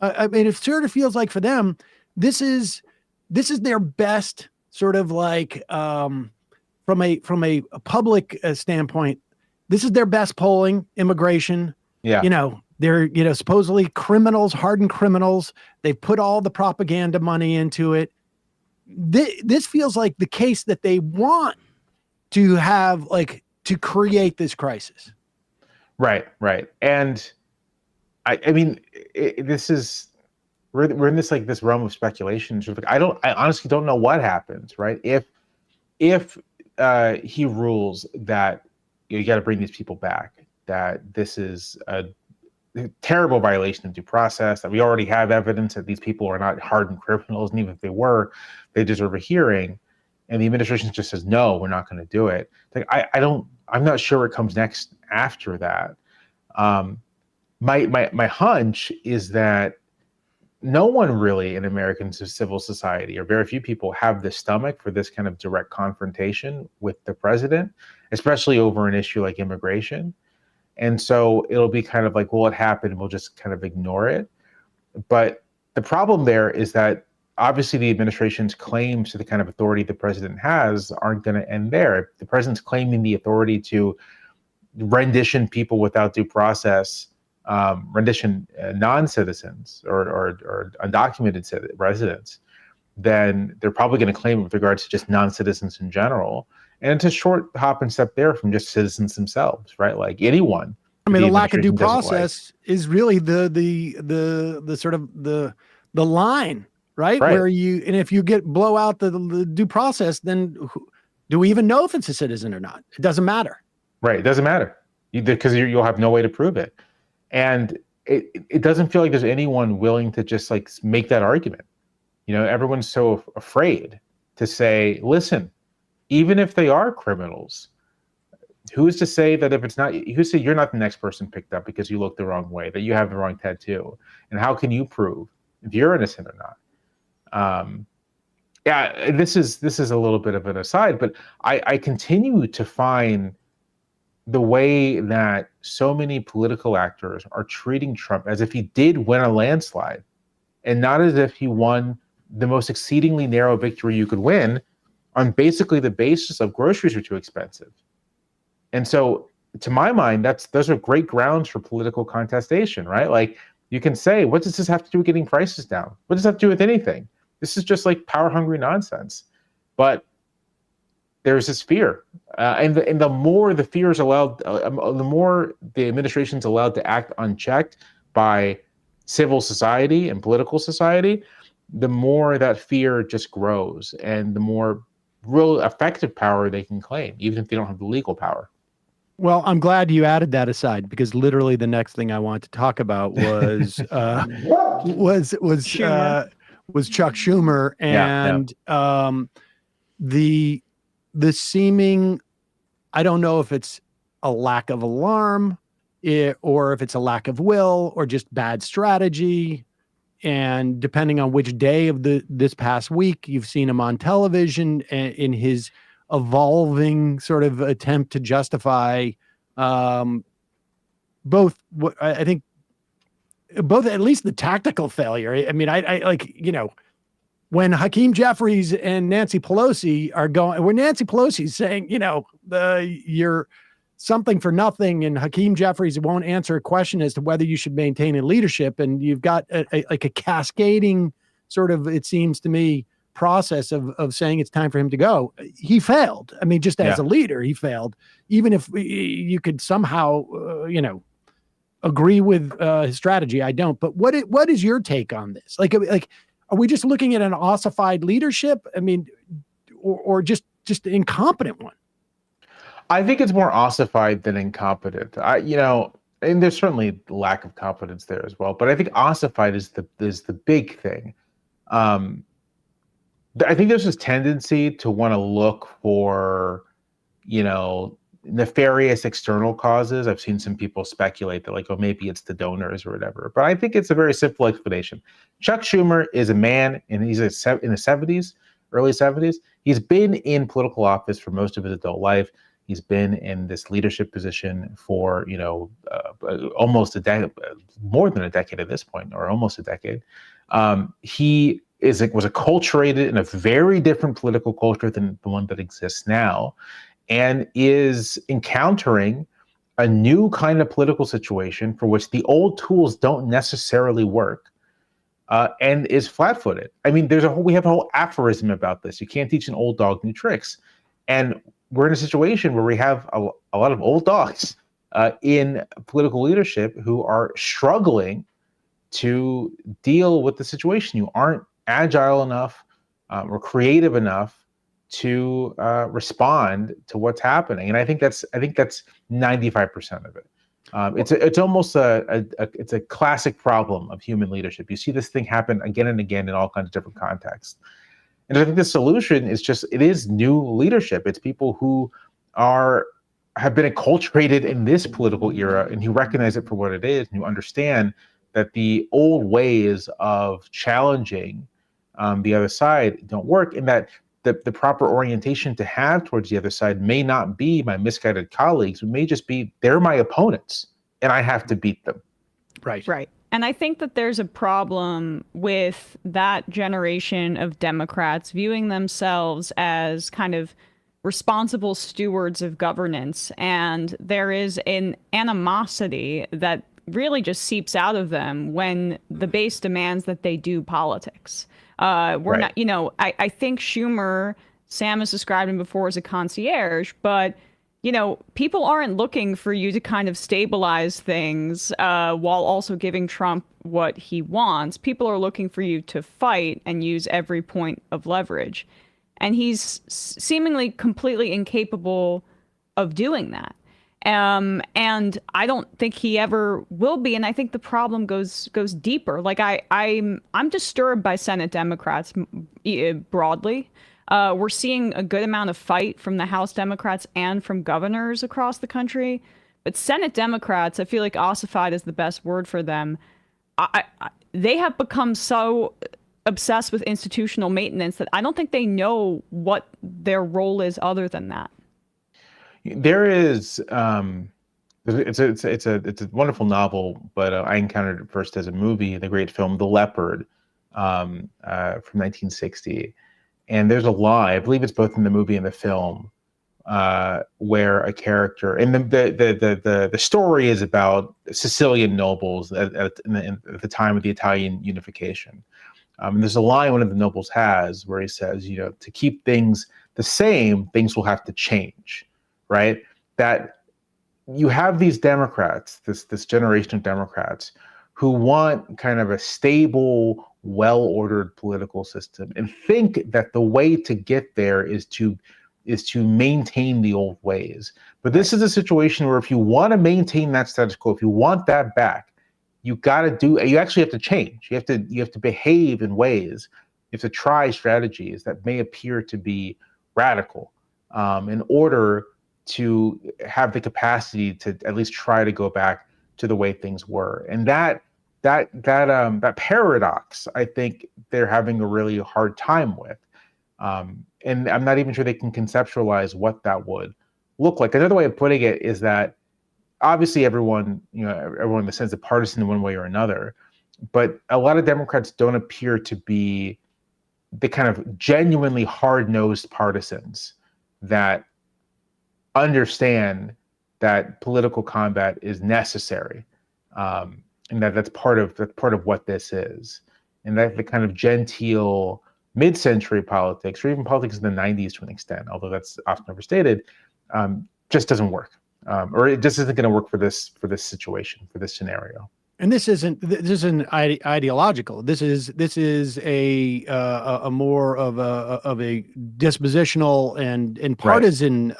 It sort of feels like for them, this is their best sort of like from a public standpoint, this is their best polling. Immigration. Yeah. They're supposedly criminals, hardened criminals. They've put all the propaganda money into it. This feels like the case that they want to have, like, to create this crisis. Right. And I mean, we're in this realm of speculation. I honestly don't know what happens, right? If he rules that you got to bring these people back, that this is a terrible violation of due process, that we already have evidence that these people are not hardened criminals, and even if they were, they deserve a hearing, and the administration just says, no, we're not going to do it. Like, I'm not sure what comes next after that. My hunch is that no one really in American civil society, or very few people, have the stomach for this kind of direct confrontation with the president, especially over an issue like immigration. And so it'll be kind of like, well, it happened, we'll just kind of ignore it. But the problem there is that obviously the administration's claims to the kind of authority the president has aren't going to end there. The president's claiming the authority to rendition people without due process, rendition non-citizens or undocumented residents, then they're probably going to claim it with regards to just non-citizens in general. And it's a short hop and step there from just citizens themselves, right? Like anyone. I mean, the lack of due process is really the sort of the line, right? Where if you blow out the due process, then do we even know if it's a citizen or not? It doesn't matter. Right. It doesn't matter because you'll have no way to prove it. And it doesn't feel like there's anyone willing to just like make that argument. Everyone's so afraid to say, listen, even if they are criminals, who's to say that if it's not, who's to say you're not the next person picked up because you look the wrong way, that you have the wrong tattoo? And how can you prove if you're innocent or not? This is a little bit of an aside, but I continue to find the way that so many political actors are treating Trump as if he did win a landslide, and not as if he won the most exceedingly narrow victory you could win on basically the basis of groceries are too expensive. And so, to my mind, those are great grounds for political contestation, right? Like, you can say, what does this have to do with getting prices down? What does that have to do with anything? This is just like power-hungry nonsense. But there's this fear. And the more the fear is allowed, the more the administration's allowed to act unchecked by civil society and political society, the more that fear just grows and the more real effective power they can claim, even if they don't have the legal power. Well, I'm glad you added that aside, because literally the next thing I wanted to talk about was Chuck Schumer and the seeming, I don't know if it's a lack of alarm or if it's a lack of will or just bad strategy. And depending on which day of this past week you've seen him on television in his evolving sort of attempt to justify both at least the tactical failure. I mean, I like, when Hakeem Jeffries and Nancy Pelosi are going, when Nancy Pelosi's saying, you're something for nothing, and Hakeem Jeffries won't answer a question as to whether you should maintain in leadership, and you've got a cascading sort of, it seems to me, process of saying it's time for him to go. He failed. I mean, just as a leader, he failed. Even if you could somehow, agree with his strategy, I don't. But what is your take on this? Like, are we just looking at an ossified leadership? I mean, or just incompetent one? I think it's more ossified than incompetent. And there's certainly lack of competence there as well. But I think ossified is the big thing. I think there's this tendency to want to look for, nefarious external causes. I've seen some people speculate that, like, oh, maybe it's the donors or whatever. But I think it's a very simple explanation. Chuck Schumer is a man, and he's in the 70s, early 70s. He's been in political office for most of his adult life. He's been in this leadership position for, almost a decade, more than a decade at this point, or almost a decade. He was acculturated in a very different political culture than the one that exists now, and is encountering a new kind of political situation for which the old tools don't necessarily work, and is flat-footed. I mean, we have a whole aphorism about this. You can't teach an old dog new tricks. And we're in a situation where we have a lot of old dogs in political leadership who are struggling to deal with the situation. You aren't agile enough or creative enough to respond to what's happening, and I think that's 95% of it. It's almost it's a classic problem of human leadership. You see this thing happen again and again in all kinds of different contexts. And I think the solution is new leadership. It's people who have been acculturated in this political era and who recognize it for what it is, and who understand that the old ways of challenging the other side don't work, and that the proper orientation to have towards the other side may not be my misguided colleagues. It may just be they're my opponents and I have to beat them. Right. And I think that there's a problem with that generation of Democrats viewing themselves as kind of responsible stewards of governance. And there is an animosity that really just seeps out of them when the base demands that they do politics. We're not, I think Schumer, Sam has described him before as a concierge, but people aren't looking for you to kind of stabilize things while also giving Trump what he wants. People are looking for you to fight and use every point of leverage. And he's seemingly completely incapable of doing that. And I don't think he ever will be. And I think the problem goes deeper. Like I'm disturbed by Senate Democrats broadly. We're seeing a good amount of fight from the House Democrats and from governors across the country. But Senate Democrats, I feel like ossified is the best word for them. They have become so obsessed with institutional maintenance that I don't think they know what their role is other than that. There is, it's a wonderful novel, but I encountered it first as a movie, the great film The Leopard from 1960. And there's a lie, I believe it's both in the movie and the film, where a character, and the story is about Sicilian nobles at the time of the Italian unification. And there's a line one of the nobles has where he says, to keep things the same, things will have to change, right? That you have these Democrats, this generation of Democrats, who want kind of a stable, well-ordered political system, and think that the way to get there is to maintain the old ways. But this is a situation where if you want to maintain that status quo, if you want that back, you actually have to change. You have to behave in ways, you have to try strategies that may appear to be radical, in order to have the capacity to at least try to go back to the way things were. And that paradox, I think they're having a really hard time with. And I'm not even sure they can conceptualize what that would look like. Another way of putting it is that obviously everyone in the sense of partisan in one way or another, but a lot of Democrats don't appear to be the kind of genuinely hard-nosed partisans that understand that political combat is necessary, and that's part of what this is, and that the kind of genteel mid-century politics, or even politics in the 90s to an extent, although that's often overstated, just doesn't work, or it just isn't going to work for this situation, for this scenario. And this isn't ideological. This is a more of a dispositional and partisan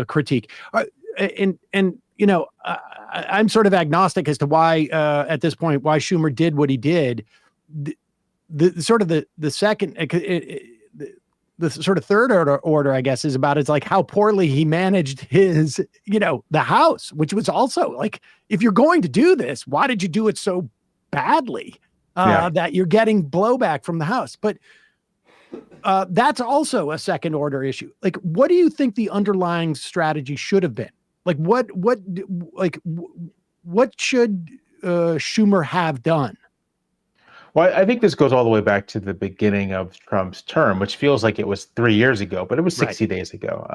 critique. And you know, I'm sort of agnostic as to why at this point why Schumer did what he did. The sort of the second. The sort of third order, I guess, is about it's like how poorly he managed his, the House, which was also like, if you're going to do this, why did you do it so badly that you're getting blowback from the House? But that's also a second order issue. Like, what do you think the underlying strategy should have been? Like, what should Schumer have done? Well, I think this goes all the way back to the beginning of Trump's term, which feels like it was 3 years ago, but it was 60 days ago.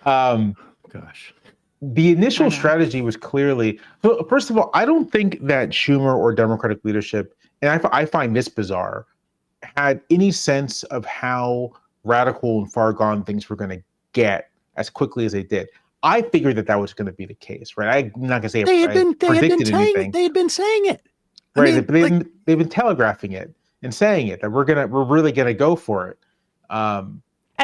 Gosh. The initial strategy was clearly, so first of all, I don't think that Schumer or Democratic leadership, and I find this bizarre, had any sense of how radical and far gone things were going to get as quickly as they did. I figured that was going to be the case, right? I'm not going to say they had been saying it. Right, they've been telegraphing it and saying it that we're really gonna go for it. And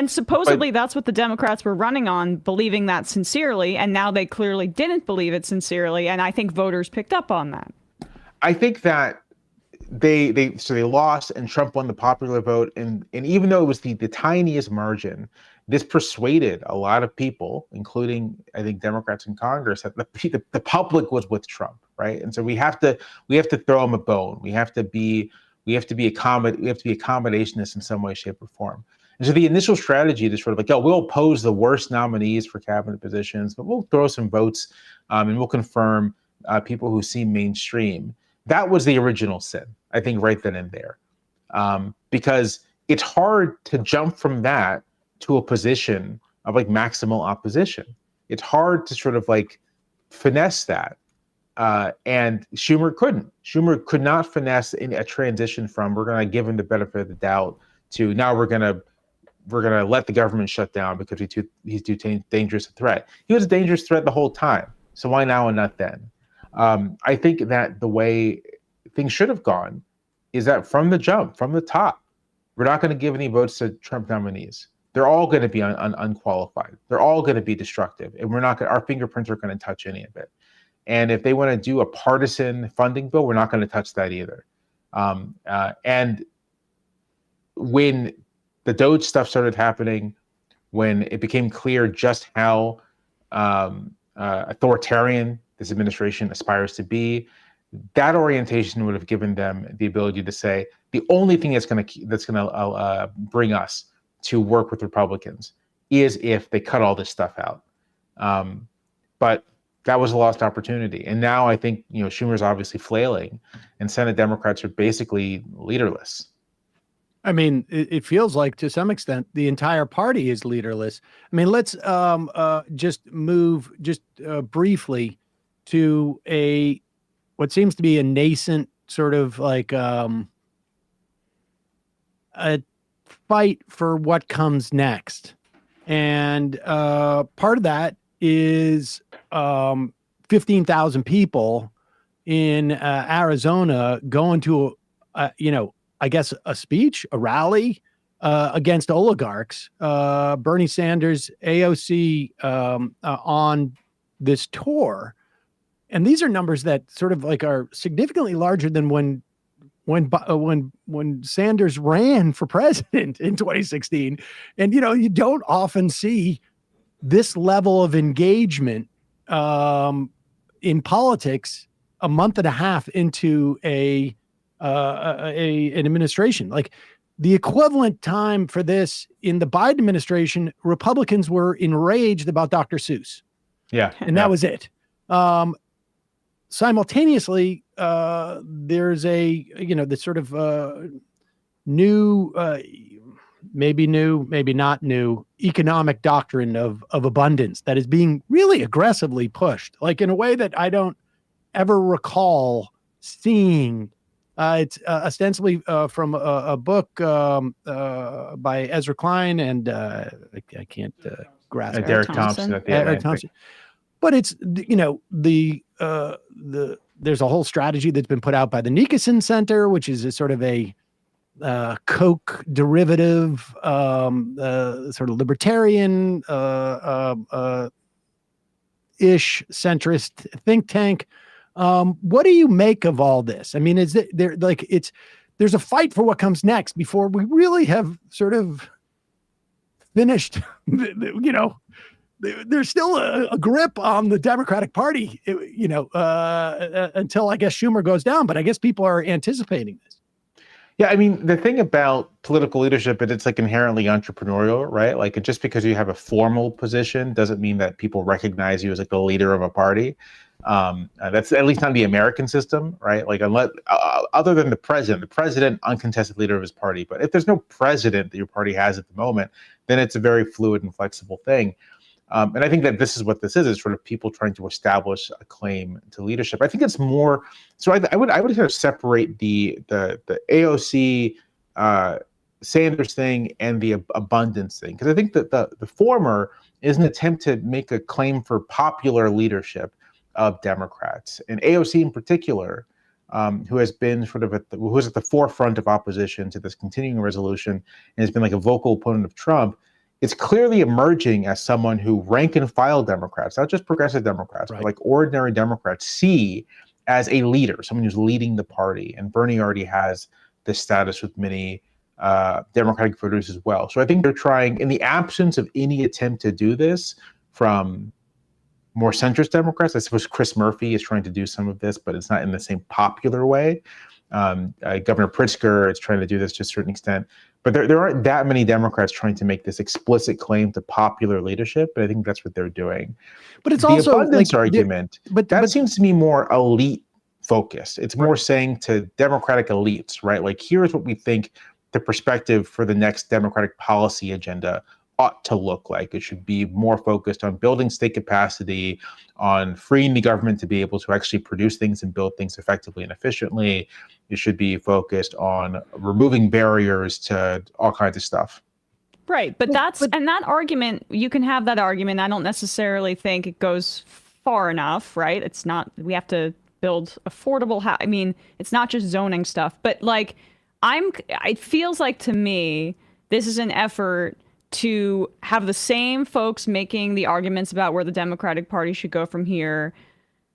supposedly that's what the Democrats were running on, believing that sincerely, and now they clearly didn't believe it sincerely, and I think voters picked up on that. I think that they lost, and Trump won the popular vote, and even though it was the tiniest margin, this persuaded a lot of people, including I think Democrats in Congress, that the public was with Trump, right? And so we have to throw him a bone. We have to be accommodationist in some way, shape, or form. And so the initial strategy is sort of like, we'll oppose the worst nominees for cabinet positions, but we'll throw some votes, and we'll confirm people who seem mainstream. That was the original sin, I think, right then and there, because it's hard to jump from that to a position of like maximal opposition. It's hard to sort of like finesse that. And Schumer couldn't. Schumer could not finesse in a transition from we're going to give him the benefit of the doubt to now we're going to let the government shut down because he's too dangerous a threat. He was a dangerous threat the whole time. So why now and not then? I think that the way things should have gone is that from the jump, from the top, we're not going to give any votes to Trump nominees. They're all going to be unqualified. They're all going to be destructive, and our fingerprints are going to touch any of it. And if they want to do a partisan funding bill, we're not going to touch that either. And when the Doge stuff started happening, when it became clear just how authoritarian this administration aspires to be, that orientation would have given them the ability to say the only thing that's going to bring us to work with Republicans is if they cut all this stuff out. But that was a lost opportunity. And now I think, Schumer's obviously flailing, and Senate Democrats are basically leaderless. I mean, it feels like to some extent the entire party is leaderless. I mean, let's just move briefly to what seems to be a nascent sort of like a fight for what comes next. And part of that is 15,000 people in Arizona going to, I guess, a speech, a rally against oligarchs. Bernie Sanders, AOC on this tour. And these are numbers that sort of like are significantly larger than when Sanders ran for president in 2016. And, you don't often see this level of engagement in politics a month and a half into an administration. Like the equivalent time for this in the Biden administration, Republicans were enraged about Dr. Seuss. Yeah. And that was it. Simultaneously, there's this sort of new maybe new, maybe not new, economic doctrine of abundance that is being really aggressively pushed, like in a way that I don't ever recall seeing. It's ostensibly from a book by Ezra Klein and I can't grasp Derek Thompson at the Eric Thompson. But it's there's a whole strategy that's been put out by the Nicholson Center, which is a sort of a Koch derivative, sort of libertarian ish centrist think tank. What do you make of all this? I mean, is it there like there's a fight for what comes next before we really have sort of finished, there's still a grip on the Democratic Party, until I guess Schumer goes down, but I guess people are anticipating this. Yeah, I mean, the thing about political leadership is it's like inherently entrepreneurial, right? Like just because you have a formal position doesn't mean that people recognize you as like the leader of a party. That's at least not the American system, right? Like unless other than the president, uncontested leader of his party. But if there's no president that your party has at the moment, then it's a very fluid and flexible thing. And I think that this is what this is sort of people trying to establish a claim to leadership. I think it's more, so I would kind of separate the AOC Sanders thing and the abundance thing, because I think that the former is an attempt to make a claim for popular leadership of Democrats, and AOC in particular, who has been sort of who's at the forefront of opposition to this continuing resolution and has been like a vocal opponent of Trump. It's clearly emerging as someone who rank and file Democrats, not just progressive Democrats, right, but like ordinary Democrats see as a leader, someone who's leading the party. And Bernie already has this status with many Democratic voters as well. So I think they're trying, in the absence of any attempt to do this from more centrist Democrats, I suppose Chris Murphy is trying to do some of this, but it's not in the same popular way. Governor Pritzker is trying to do this to a certain extent. But there aren't that many Democrats trying to make this explicit claim to popular leadership, but I think that's what they're doing. But it's the also abundance like, argument, but that seems to me more elite focused. It's more saying to Democratic elites, right? Like, here's what we think the perspective for the next Democratic policy agenda ought to look like. It should be more focused on building state capacity, on freeing the government to be able to actually produce things and build things effectively and efficiently. It should be focused on removing barriers to all kinds of stuff. Right. But and that argument, you can have that argument. I don't necessarily think it goes far enough, right? It's not, we have to build affordable I mean, it's not just zoning stuff, but like it feels like to me, this is an effort to have the same folks making the arguments about where the Democratic Party should go from here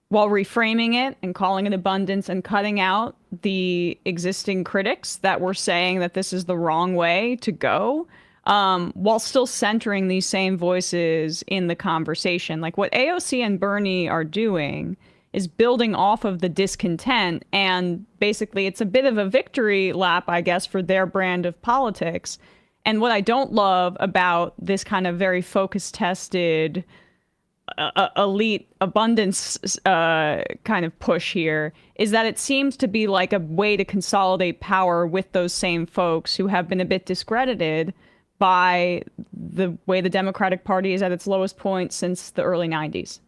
while reframing it and calling it abundance and cutting out the existing critics that were saying that this is the wrong way to go, while still centering these same voices in the conversation. Like what AOC and Bernie are doing is building off of the discontent, and basically it's a bit of a victory lap, I guess, for their brand of politics. And what I don't love about this kind of very focus-tested elite abundance kind of push here is that it seems to be like a way to consolidate power with those same folks who have been a bit discredited by the way the Democratic Party is at its lowest point since the early 90s.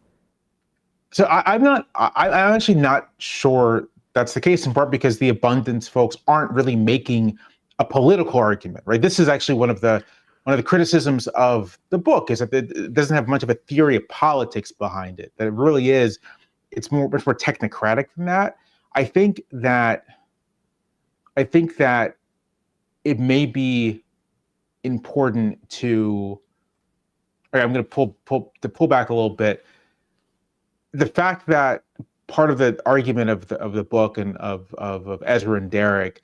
So I'm actually not sure that's the case, in part because the abundance folks aren't really making a political argument, right? This is actually one of the criticisms of the book, is that it doesn't have much of a theory of politics behind it. That it really is, it's much more technocratic than that. I think that it may be important to. All right, I'm going to pull back a little bit. The fact that part of the argument of the book and of Ezra and Derek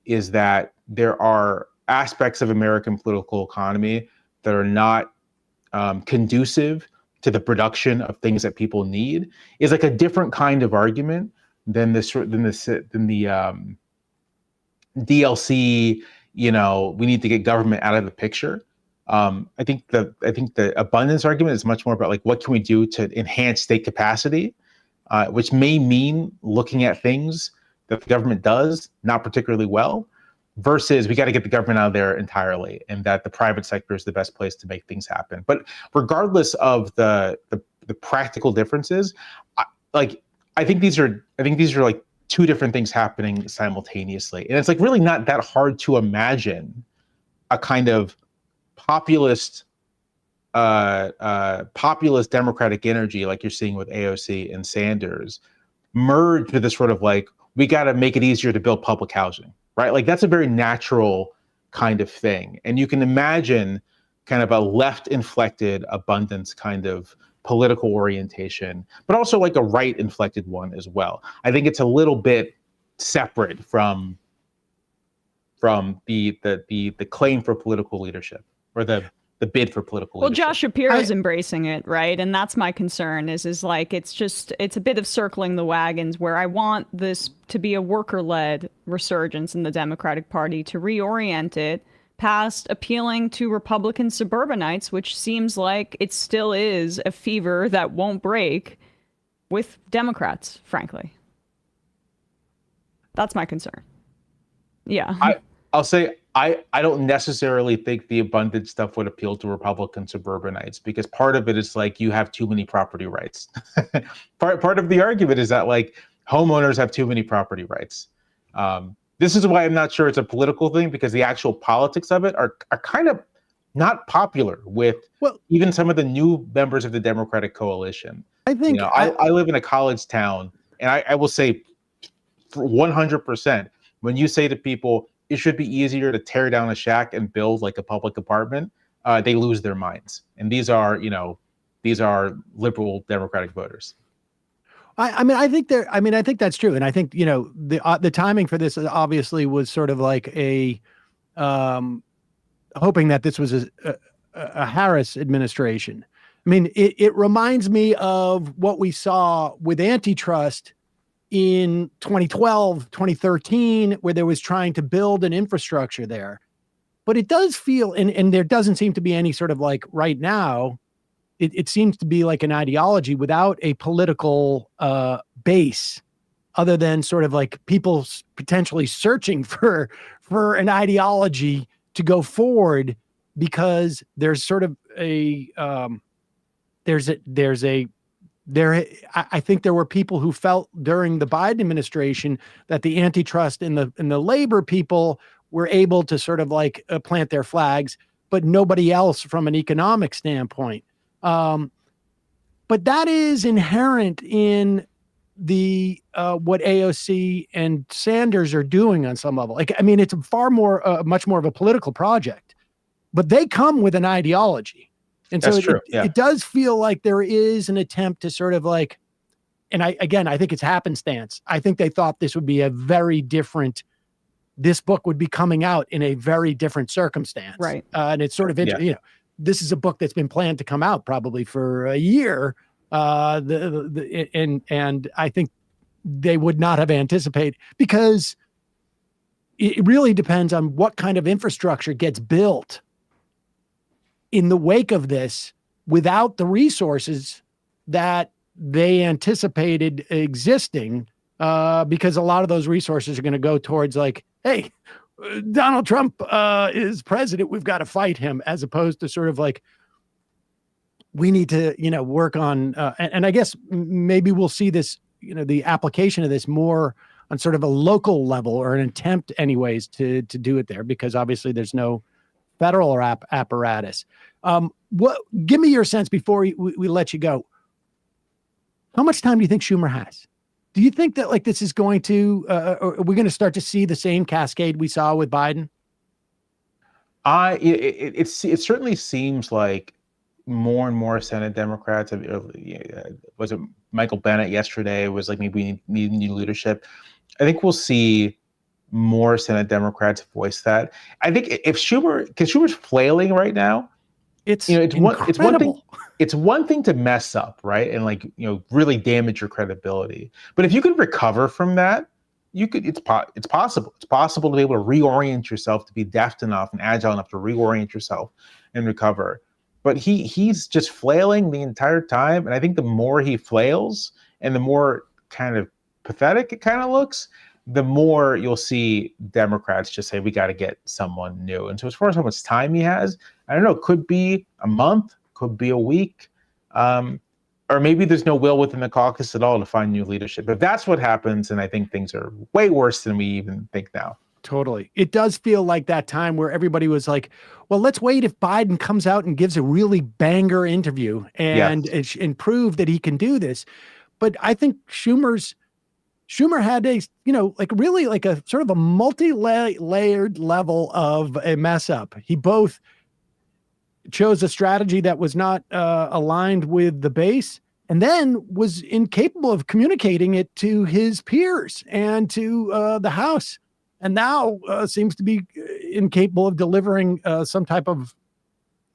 is that there are aspects of American political economy that are not conducive to the production of things that people need is like a different kind of argument than the DLC. We need to get government out of the picture. I think the abundance argument is much more about like what can we do to enhance state capacity, which may mean looking at things that the government does not particularly well. versus we got to get the government out of there entirely, and that the private sector is the best place to make things happen. But regardless of the practical differences, I think these are like two different things happening simultaneously, and it's like really not that hard to imagine a kind of populist democratic energy like you're seeing with AOC and Sanders merge with this sort of like, we got to make it easier to build public housing, right? Like that's a very natural kind of thing. And you can imagine kind of a left inflected abundance kind of political orientation, but also like a right inflected one as well. I think it's a little bit separate from the claim for political leadership or the bid for political leadership. Well, Josh Shapiro's embracing it, right? And that's my concern is like, it's a bit of circling the wagons where I want this to be a worker-led resurgence in the Democratic Party, to reorient it past appealing to Republican suburbanites, which seems like it still is a fever that won't break with Democrats, frankly. That's my concern. Yeah. I'll say I don't necessarily think the abundant stuff would appeal to Republican suburbanites, because part of it is like you have too many property rights. part of the argument is that like homeowners have too many property rights. This is why I'm not sure it's a political thing, because the actual politics of it are kind of not popular with even some of the new members of the Democratic coalition. I think I live in a college town, and I will say for 100%, when you say to people, it should be easier to tear down a shack and build like a public apartment, they lose their minds. And these are liberal Democratic voters. I think that's true. And I think, the timing for this obviously was sort of like a hoping that this was a Harris administration. I mean, it reminds me of what we saw with antitrust in 2012, 2013, where there was trying to build an infrastructure there. But it does feel, and there doesn't seem to be any sort of like right now, it seems to be like an ideology without a political base, other than sort of like people potentially searching for an ideology to go forward, because there's sort of I think there were people who felt during the Biden administration that the antitrust and the labor people were able to sort of like plant their flags, but nobody else from an economic standpoint. But that is inherent in the what AOC and Sanders are doing on some level. Like, I mean, it's much more of a political project, but they come with an ideology. And so it does feel like there is an attempt to sort of like, and I think it's happenstance. I think they thought this would be this book would be coming out in a very different circumstance. Right. And it's sort of, this is a book that's been planned to come out probably for a year. And I think they would not have anticipated, because it really depends on what kind of infrastructure gets built in the wake of this without the resources that they anticipated existing, because a lot of those resources are going to go towards like, hey, Donald Trump is president, we've got to fight him, as opposed to sort of like, we need to, work on, and I guess maybe we'll see this, the application of this more on sort of a local level, or an attempt anyways to do it there, because obviously there's no federal apparatus. Give me your sense before we let you go. How much time do you think Schumer has? Do you think that like this is going to, are we going to start to see the same cascade we saw with Biden? It certainly seems like more and more Senate Democrats was it Michael Bennett yesterday was like, maybe we need new leadership. I think we'll see more Senate Democrats voice that. I think if because Schumer's flailing right now, it's one thing to mess up, right, and like really damage your credibility. But if you could recover from that, it's possible. It's possible to be able to reorient yourself, to be deft enough and agile enough to reorient yourself and recover. But he's just flailing the entire time, and I think the more he flails and the more kind of pathetic it kind of looks, the more you'll see Democrats just say, we got to get someone new. And so as far as how much time he has, I don't know, it could be a month, could be a week, or maybe there's no will within the caucus at all to find new leadership. If that's what happens, then I think things are way worse than we even think now. Totally. It does feel like that time where everybody was like, well, let's wait if Biden comes out and gives a really banger interview and prove that he can do this. But I think Schumer had a, really like a sort of a multi-layered level of a mess up. He both chose a strategy that was not aligned with the base, and then was incapable of communicating it to his peers and to the House. And now seems to be incapable of delivering some type of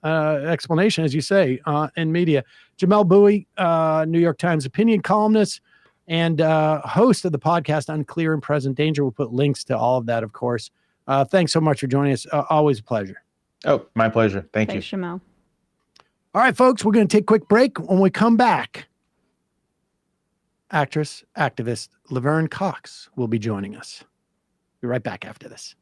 explanation, as you say, in media. Jamelle Bouie, New York Times opinion columnist and host of the podcast Unclear and Present Danger. We'll put links to all of that, of course. Thanks so much for joining us. Always a pleasure. Oh, my pleasure. Thanks, you. Jamelle. All right, folks, we're going to take a quick break. When we come back, actress, activist Laverne Cox will be joining us. Be right back after this.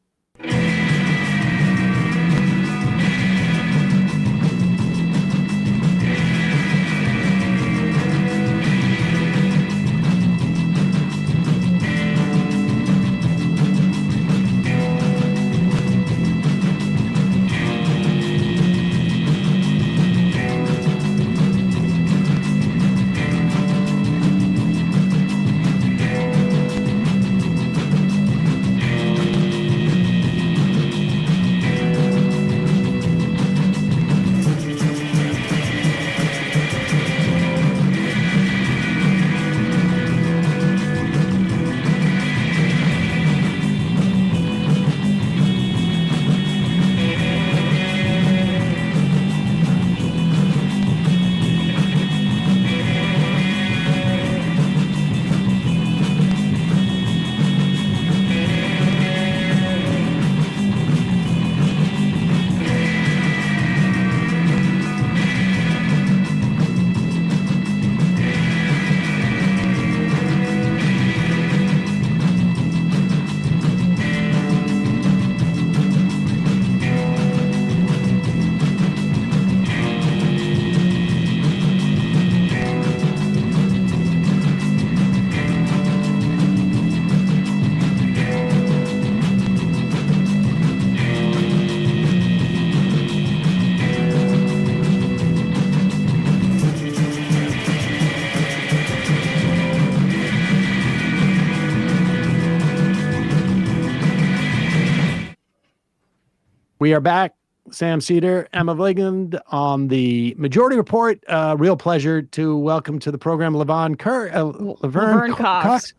We are back. Sam Seder, Emma Vigeland on the Majority Report. Real pleasure to welcome to the program Laverne Cox.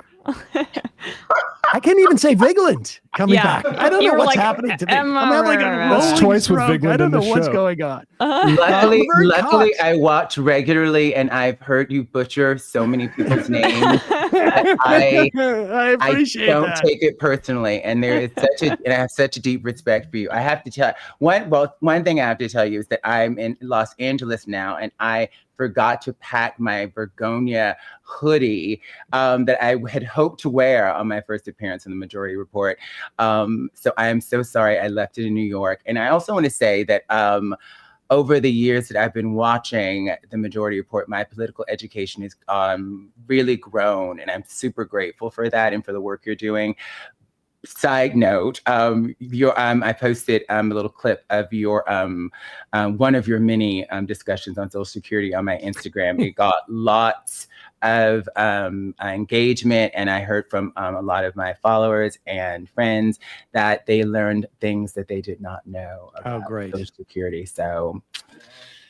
I can't even say Vigeland coming back. I don't know what's happening to me. I'm having a rolling twice with stroke. Vigeland I don't in the know what's show. going on. Luckily, Laverne Cox. I watch regularly, and I've heard you butcher so many people's names. I appreciate don't that. take it personally, and I have such a deep respect for you. I have to tell one thing I have to tell you is that I'm in Los Angeles now, and I forgot to pack my Bergonia hoodie that I had hoped to wear on my first appearance in the Majority Report. So I am so sorry I left it in New York. And I also want to say that over the years that I've been watching the Majority Report, my political education has really grown, and I'm super grateful for that and for the work you're doing. Side note, I posted a little clip of your one of your many discussions on Social Security on my Instagram. It got lots of engagement, and I heard from a lot of my followers and friends that they learned things that they did not know about Social Security. So,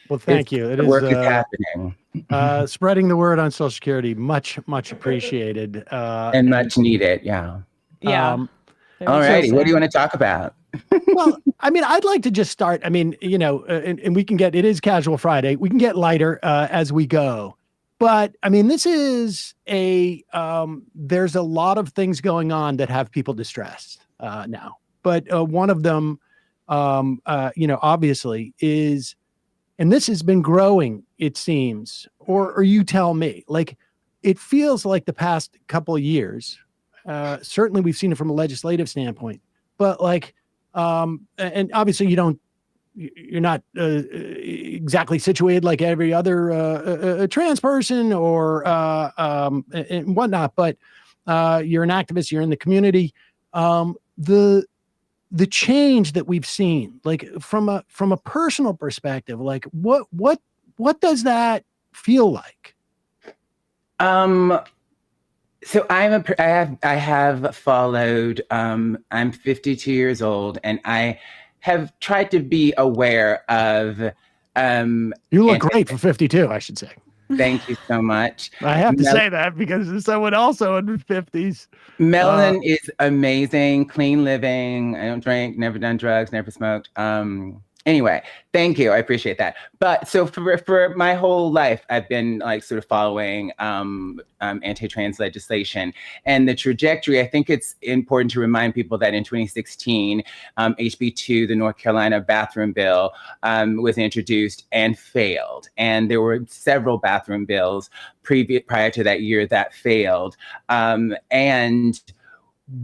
well, thank you. The work is happening. Spreading the word on Social Security, much appreciated and much needed. Yeah. Yeah. All righty. What do you want to talk about? Well, I mean, I'd like to just start. I mean, and we can get, it is Casual Friday. We can get lighter as we go. But I mean, this is there's a lot of things going on that have people distressed now. But one of them, obviously is, and this has been growing, it seems, or you tell me, like, it feels like the past couple of years, certainly we've seen it from a legislative standpoint, but like, and obviously you're not exactly situated like every other trans person or and whatnot, but you're an activist, you're in the community. The change that we've seen, like from a personal perspective, like what does that feel like? So I have followed, I'm 52 years old, and I have tried to be aware of, you look great for 52, I should say. Thank you so much. I have to say that because someone also in the 50s. Melanin is amazing, clean living. I don't drink, never done drugs, never smoked. Anyway, thank you. I appreciate that. But so for my whole life, I've been like sort of following anti-trans legislation and the trajectory. I think it's important to remind people that in 2016, HB2, the North Carolina bathroom bill, was introduced and failed. And there were several bathroom bills prior to that year that failed. And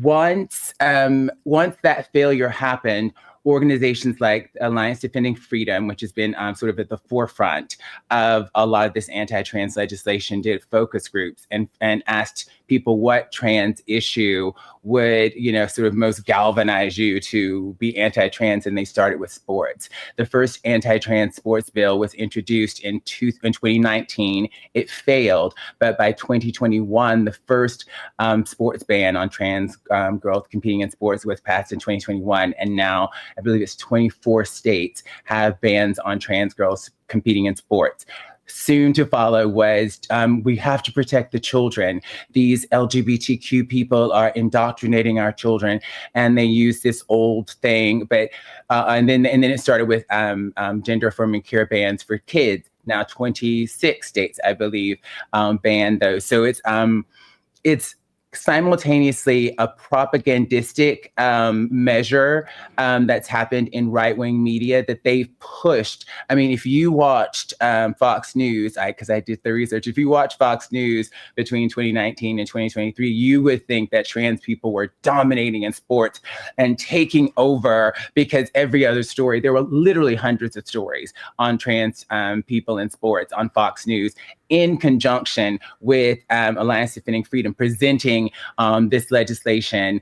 once that failure happened, organizations like Alliance Defending Freedom, which has been sort of at the forefront of a lot of this anti-trans legislation, did focus groups and asked people what trans issue would, sort of most galvanize you to be anti-trans, and they started with sports. The first anti-trans sports bill was introduced in 2019. It failed, but by 2021, the first sports ban on trans girls competing in sports was passed in 2021, and now I believe it's 24 states have bans on trans girls competing in sports. Soon to follow was we have to protect the children. These LGBTQ people are indoctrinating our children, and they use this old thing. But and then it started with gender affirming care bans for kids. Now 26 states, I believe, ban those. So it's simultaneously a propagandistic measure that's happened in right-wing media that they've pushed. I mean, if you watched Fox News, because I did the research, if you watch Fox News between 2019 and 2023, you would think that trans people were dominating in sports and taking over, because every other story, there were literally hundreds of stories on trans people in sports on Fox News, in conjunction with Alliance Defending Freedom presenting this legislation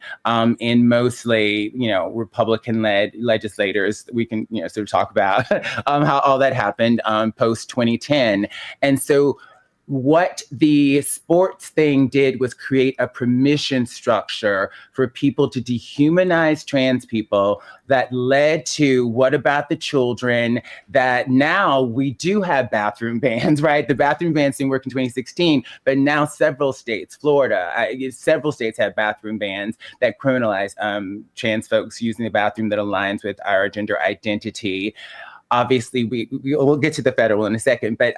in mostly, Republican-led legislators. We can, sort of talk about how all that happened post 2010. And so what the sports thing did was create a permission structure for people to dehumanize trans people that led to what about the children, that now we do have bathroom bans, right? The bathroom bans didn't work in 2016, but now several states, Florida, several states have bathroom bans that criminalize trans folks using the bathroom that aligns with our gender identity. Obviously, we'll get to the federal in a second, but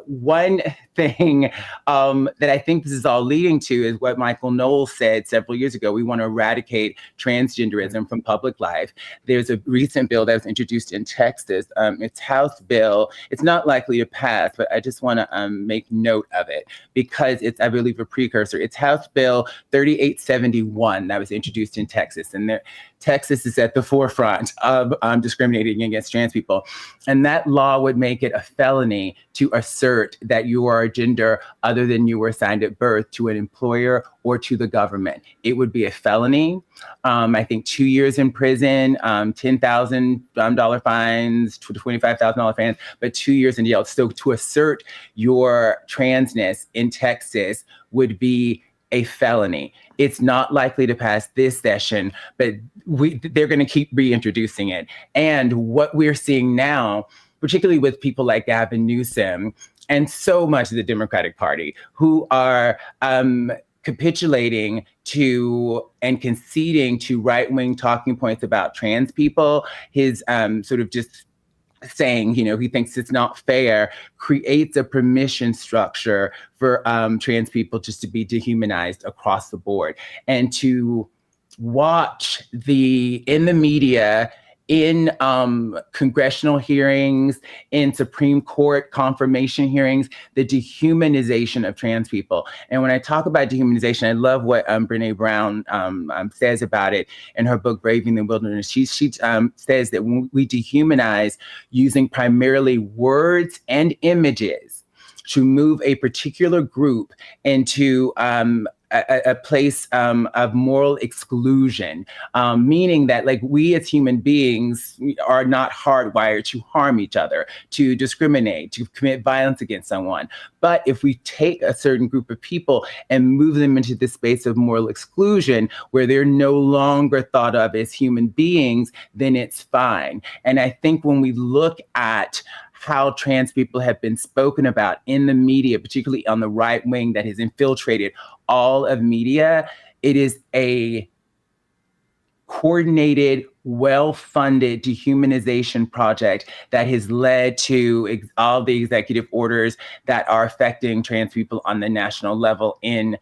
one thing that I think this is all leading to is what Michael Knowles said several years ago. We want to eradicate transgenderism from public life. There's a recent bill that was introduced in Texas. It's House bill. It's not likely to pass, but I just want to make note of it because it's, I believe, a precursor. It's House Bill 3871 that was introduced in Texas, and Texas is at the forefront of discriminating against trans people. And that law would make it a felony to assert that you are a gender other than you were assigned at birth to an employer or to the government. It would be a felony. I think 2 years in prison, $10,000 fines, $25,000 fines, but 2 years in jail. So to assert your transness in Texas would be a felony. It's not likely to pass this session, but they're going to keep reintroducing it. And what we're seeing now, particularly with people like Gavin Newsom and so much of the Democratic Party, who are capitulating to and conceding to right-wing talking points about trans people, his sort of just saying, he thinks it's not fair, creates a permission structure for trans people just to be dehumanized across the board. And to watch in the media, in congressional hearings, in Supreme Court confirmation hearings, the dehumanization of trans people. And when I talk about dehumanization, I love what Brene Brown says about it in her book, Braving the Wilderness. She says that when we dehumanize using primarily words and images to move a particular group into a place of moral exclusion, meaning that like we as human beings are not hardwired to harm each other, to discriminate, to commit violence against someone. But if we take a certain group of people and move them into the space of moral exclusion where they're no longer thought of as human beings, then it's fine. And I think when we look at how trans people have been spoken about in the media, particularly on the right wing that has infiltrated all of media, it is a coordinated, well-funded dehumanization project that has led to all the executive orders that are affecting trans people on the national level in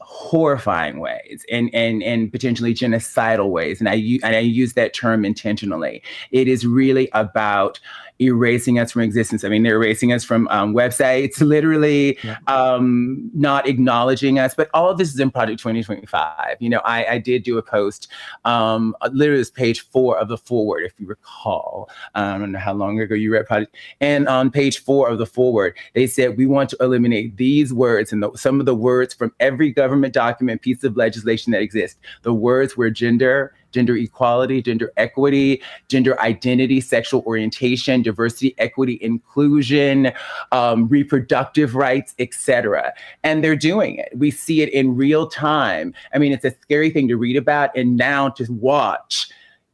horrifying ways and potentially genocidal ways. And I use that term intentionally. It is really about erasing us from existence. I mean, they're erasing us from websites, literally not acknowledging us. But all of this is in Project 2025. You know, I did do a post, literally it's page 4 of the foreword, if you recall. I don't know how long ago you read Project. And on page 4 of the foreword, they said, we want to eliminate these words and some of the words from every government document, piece of legislation that exists. The words were gender equality, gender equity, gender identity, sexual orientation, diversity, equity, inclusion, reproductive rights, etc. And they're doing it. We see it in real time. I mean, it's a scary thing to read about, and now to watch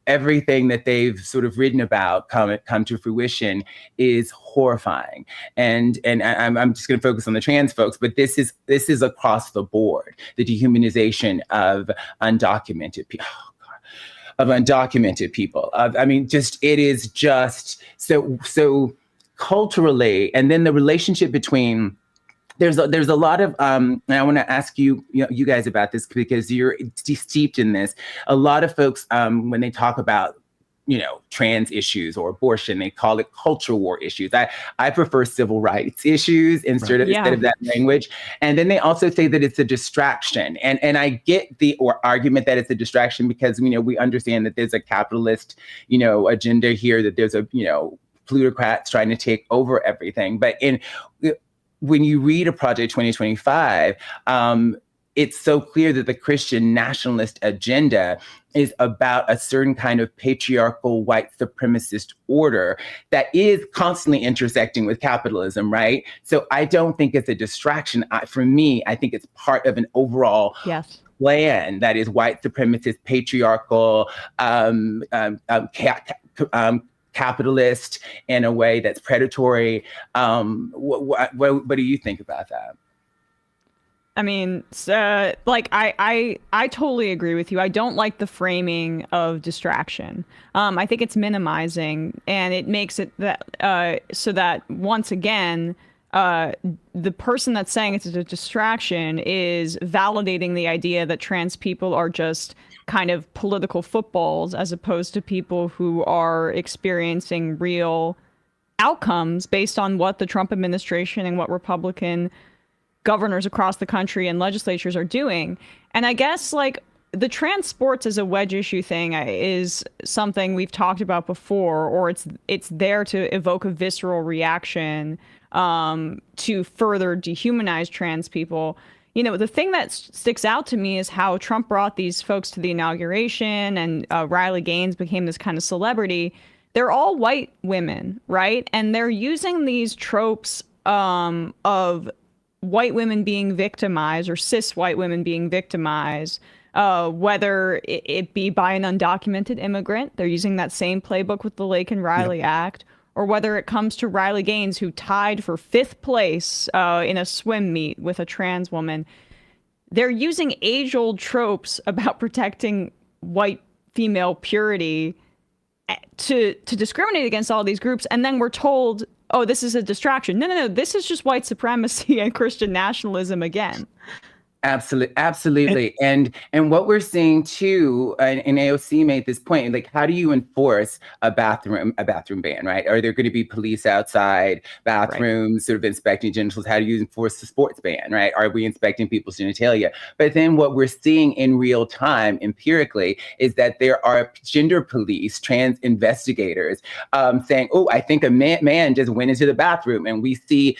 everything that they've sort of written about come to fruition is horrifying. And I'm just going to focus on the trans folks, but this is across the board, the dehumanization of undocumented people. I mean, it is just so culturally, and then the relationship between there's a lot of and I want to ask you guys about this because you're steeped in this. A lot of folks when they talk about trans issues or abortion, they call it culture war issues. I prefer civil rights issues instead of that language. And then they also say that it's a distraction. And I get the argument that it's a distraction because we understand that there's a capitalist agenda here, that there's a plutocrats trying to take over everything. But when you read a Project 2025, it's so clear that the Christian nationalist agenda is about a certain kind of patriarchal white supremacist order that is constantly intersecting with capitalism, right? So I don't think it's a distraction. For me, I think it's part of an overall plan that is white supremacist, patriarchal, capitalist in a way that's predatory. What do you think about that? I mean, I totally agree with you. I don't like the framing of distraction. I think it's minimizing, and it makes it that so that once again, the person that's saying it's a distraction is validating the idea that trans people are just kind of political footballs, as opposed to people who are experiencing real outcomes based on what the Trump administration and what Republican governors across the country and legislatures are doing. And I guess the trans sports as a wedge issue thing is something we've talked about before, or it's there to evoke a visceral reaction to further dehumanize trans people. The thing that sticks out to me is how Trump brought these folks to the inauguration, and Riley Gaines became this kind of celebrity. They're all white women, right? And they're using these tropes of white women being victimized, or cis white women being victimized, whether it be by an undocumented immigrant. They're using that same playbook with the Laken Riley Act, or whether it comes to Riley Gaines, who tied for 5th place in a swim meet with a trans woman. They're using age-old tropes about protecting white female purity to discriminate against all these groups, and then we're told, oh, this is a distraction. No, this is just white supremacy and Christian nationalism again. Absolutely. And what we're seeing too, and AOC made this point, like, how do you enforce a bathroom ban, right? Are there going to be police outside bathrooms sort of inspecting genitals? How do you enforce the sports ban, right? Are we inspecting people's genitalia? But then what we're seeing in real time empirically is that there are gender police, trans investigators saying, oh, I think a man just went into the bathroom. And we see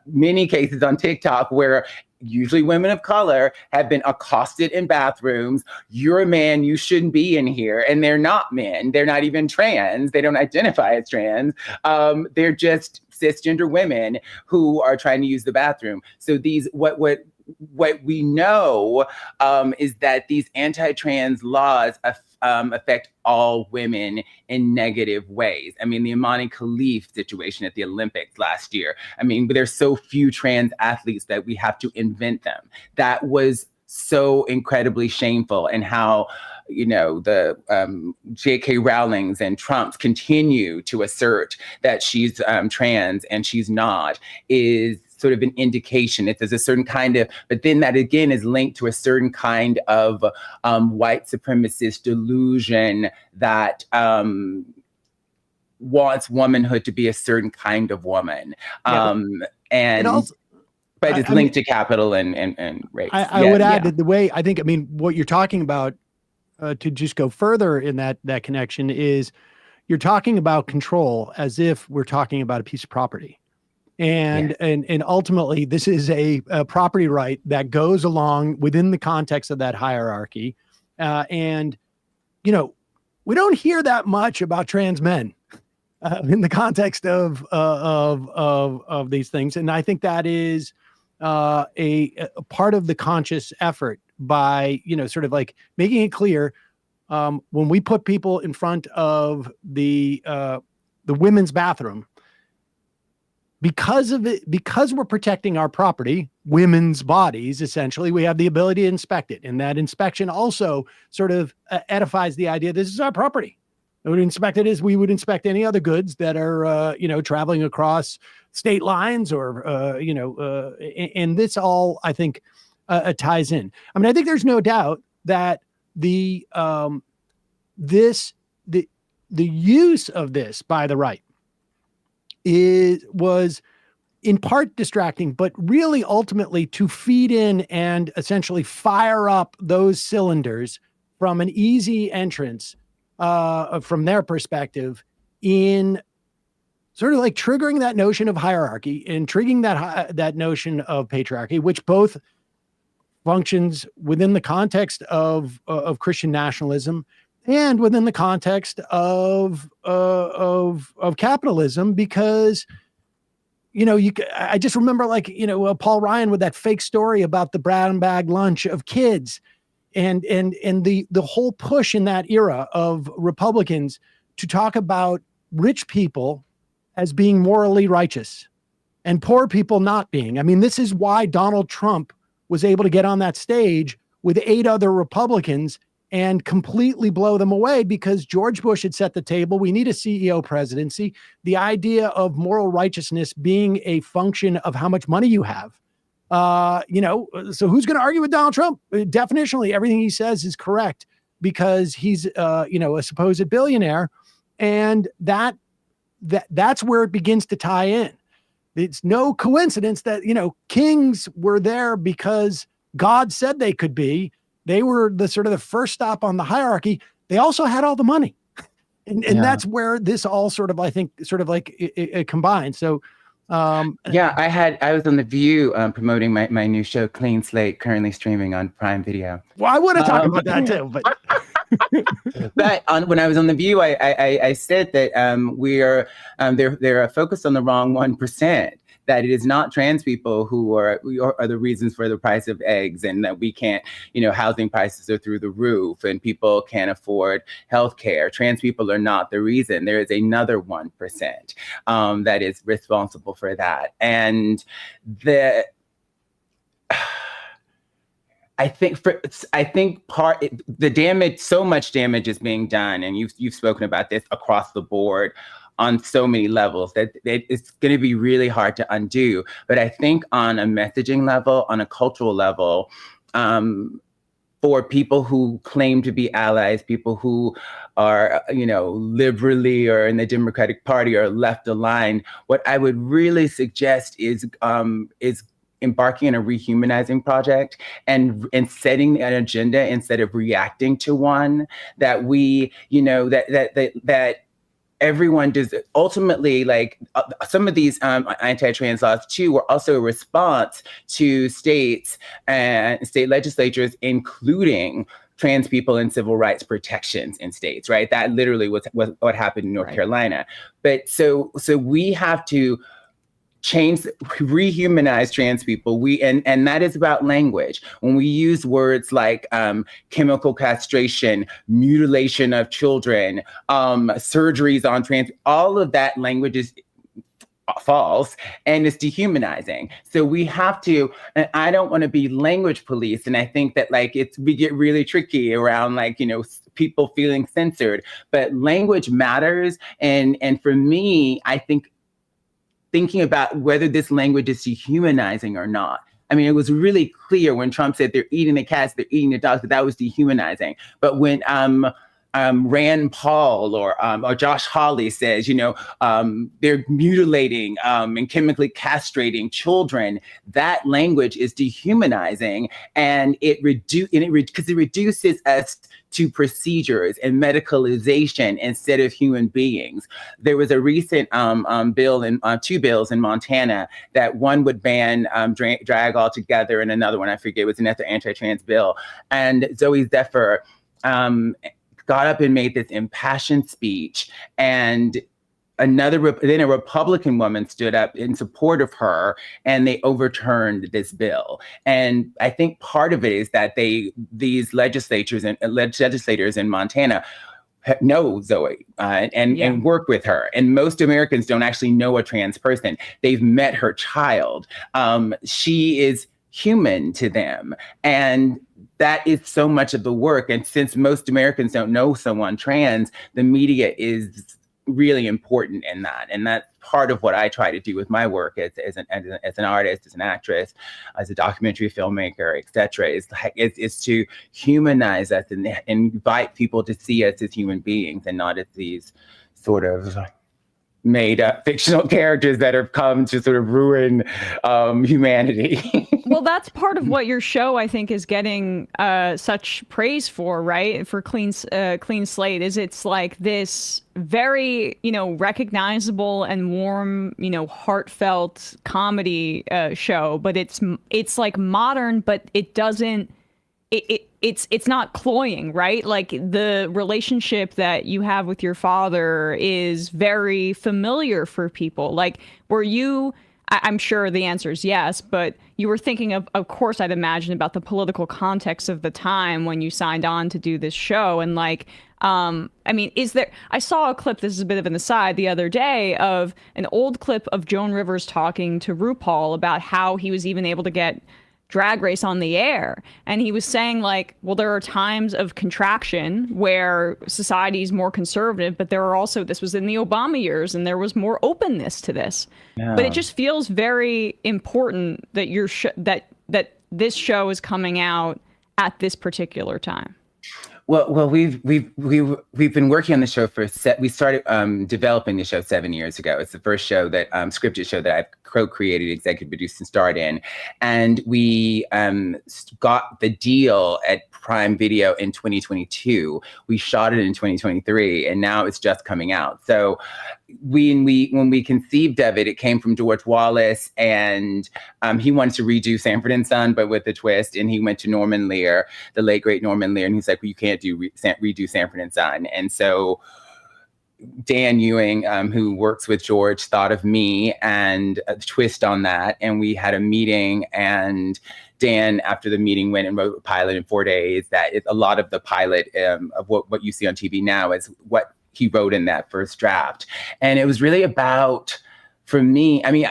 many cases on TikTok where usually women of color have been accosted in bathrooms. You're a man, you shouldn't be in here. And they're not men. They're not even trans. They don't identify as trans. They're just cisgender women who are trying to use the bathroom. So what we know is that these anti-trans laws affect all women in negative ways. I mean, the Imani Khalif situation at the Olympics last year. I mean, there's so few trans athletes that we have to invent them. That was so incredibly shameful. And how, the J.K. Rowlings and Trumps continue to assert that she's trans and she's not is sort of an indication. There's a certain kind of, but then that again is linked to a certain kind of white supremacist delusion that wants womanhood to be a certain kind of woman. But it's linked to capital and race. I would add that what you're talking about, to just go further in that connection, is you're talking about control as if we're talking about a piece of property. And ultimately, this is a property right that goes along within the context of that hierarchy. We don't hear that much about trans men in the context of these things. And I think that is a part of the conscious effort by, sort of like making it clear when we put people in front of the women's bathroom, because we're protecting our property, women's bodies, essentially, we have the ability to inspect it. And that inspection also sort of edifies the idea this is our property. We would inspect it as we would inspect any other goods that are, traveling across state lines or, and this all, I think, ties in. I mean, I think there's no doubt that the use of this by the right was in part distracting, but really ultimately to feed in and essentially fire up those cylinders from an easy entrance from their perspective in sort of like triggering that notion of hierarchy and triggering that notion of patriarchy, which both functions within the context of Christian nationalism and within the context of capitalism, because, I just remember Paul Ryan with that fake story about the brown bag lunch of kids and the whole push in that era of Republicans to talk about rich people as being morally righteous and poor people not being. I mean, this is why Donald Trump was able to get on that stage with 8 other Republicans and completely blow them away, because George Bush had set the table. We need a CEO presidency. The idea of moral righteousness being a function of how much money you have. So who's going to argue with Donald Trump? Definitionally, everything he says is correct because he's, a supposed billionaire. And that's where it begins to tie in. It's no coincidence that, kings were there because God said they could be. They were the sort of the first stop on the hierarchy. They also had all the money. And that's where this all sort of, I think, sort of like it combined. So, I was on The View promoting my new show, Clean Slate, currently streaming on Prime Video. Well, I want to talk about that too, but. But when I was on The View, I said that they're focused on the wrong 1%. That it is not trans people who are the reasons for the price of eggs, and that we can't, housing prices are through the roof and people can't afford healthcare. Trans people are not the reason. There is another 1% that is responsible for that. And the damage, so much damage is being done, and you've spoken about this across the board on so many levels that it's going to be really hard to undo. But I think on a messaging level, on a cultural level, for people who claim to be allies, people who are, liberally or in the Democratic Party or left aligned, what I would really suggest is embarking on a rehumanizing project and setting an agenda instead of reacting to one, that we, that everyone does. Ultimately, some of these anti-trans laws too were also a response to states and state legislatures including trans people in civil rights protections in states, right? That literally was what happened in North Carolina. But so we have to rehumanize trans people. And that is about language. When we use words like chemical castration, mutilation of children, surgeries on trans, all of that language is false and it's dehumanizing. So we have to, and I don't want to be language police. And I think that we get really tricky around people feeling censored, but language matters. And for me, I think thinking about whether this language is dehumanizing or not. I mean, it was really clear when Trump said they're eating the cats, they're eating the dogs, that was dehumanizing. But when Rand Paul or Josh Hawley says, they're mutilating and chemically castrating children, that language is dehumanizing, and because it reduces us to procedures and medicalization instead of human beings. There was a recent bill in two bills in Montana that one would ban drag altogether, and another one, I forget, was another anti-trans bill. And Zoe Zephyr got up and made this impassioned speech, and then a Republican woman stood up in support of her, and they overturned this bill. And I think part of it is that these legislators in Montana know Zoe and work with her. And most Americans don't actually know a trans person. They've met her child. She is human to them. And that is so much of the work. And since most Americans don't know someone trans, the media is really important in that. And that's part of what I try to do with my work as an artist, as an actress, as a documentary filmmaker, et cetera, is to humanize us and invite people to see us as human beings and not as these sort of made up fictional characters that have come to sort of ruin humanity. Well, that's part of what your show, I think, is getting such praise for, right? For Clean Slate, is it's like this very, recognizable and warm, heartfelt comedy show, but it's like modern, but it doesn't. It's not cloying, right? Like the relationship that you have with your father is very familiar for people. Like, were you, I'm sure the answer is yes, but you were thinking of course, I'd imagine about the political context of the time when you signed on to do this show. And I saw a clip, this is a bit of an aside, the other day of an old clip of Joan Rivers talking to RuPaul about how he was even able to get Drag Race on the air. And he was saying there are times of contraction where society is more conservative, but there are also, this was in the Obama years, and there was more openness to this. Yeah. But it just feels very important that that this show is coming out at this particular time. Well, we've been working on the show we started developing the show 7 years ago. It's the first show that scripted show that I've co-created, executive produced, and starred in. And we got the deal at Prime Video in 2022. We shot it in 2023, and now it's just coming out. So when we conceived of it, it came from George Wallace, and he wanted to redo Sanford and Son, but with a twist. And he went to Norman Lear, the late great Norman Lear, and he's like, well, you can't redo Sanford and Son. And so Dan Ewing, who works with George, thought of me and a twist on that. And we had a meeting, and Dan, after the meeting, went and wrote a pilot in 4 days. That is a lot of the pilot of what you see on TV now is what he wrote in that first draft. And it was really about, for me, I mean,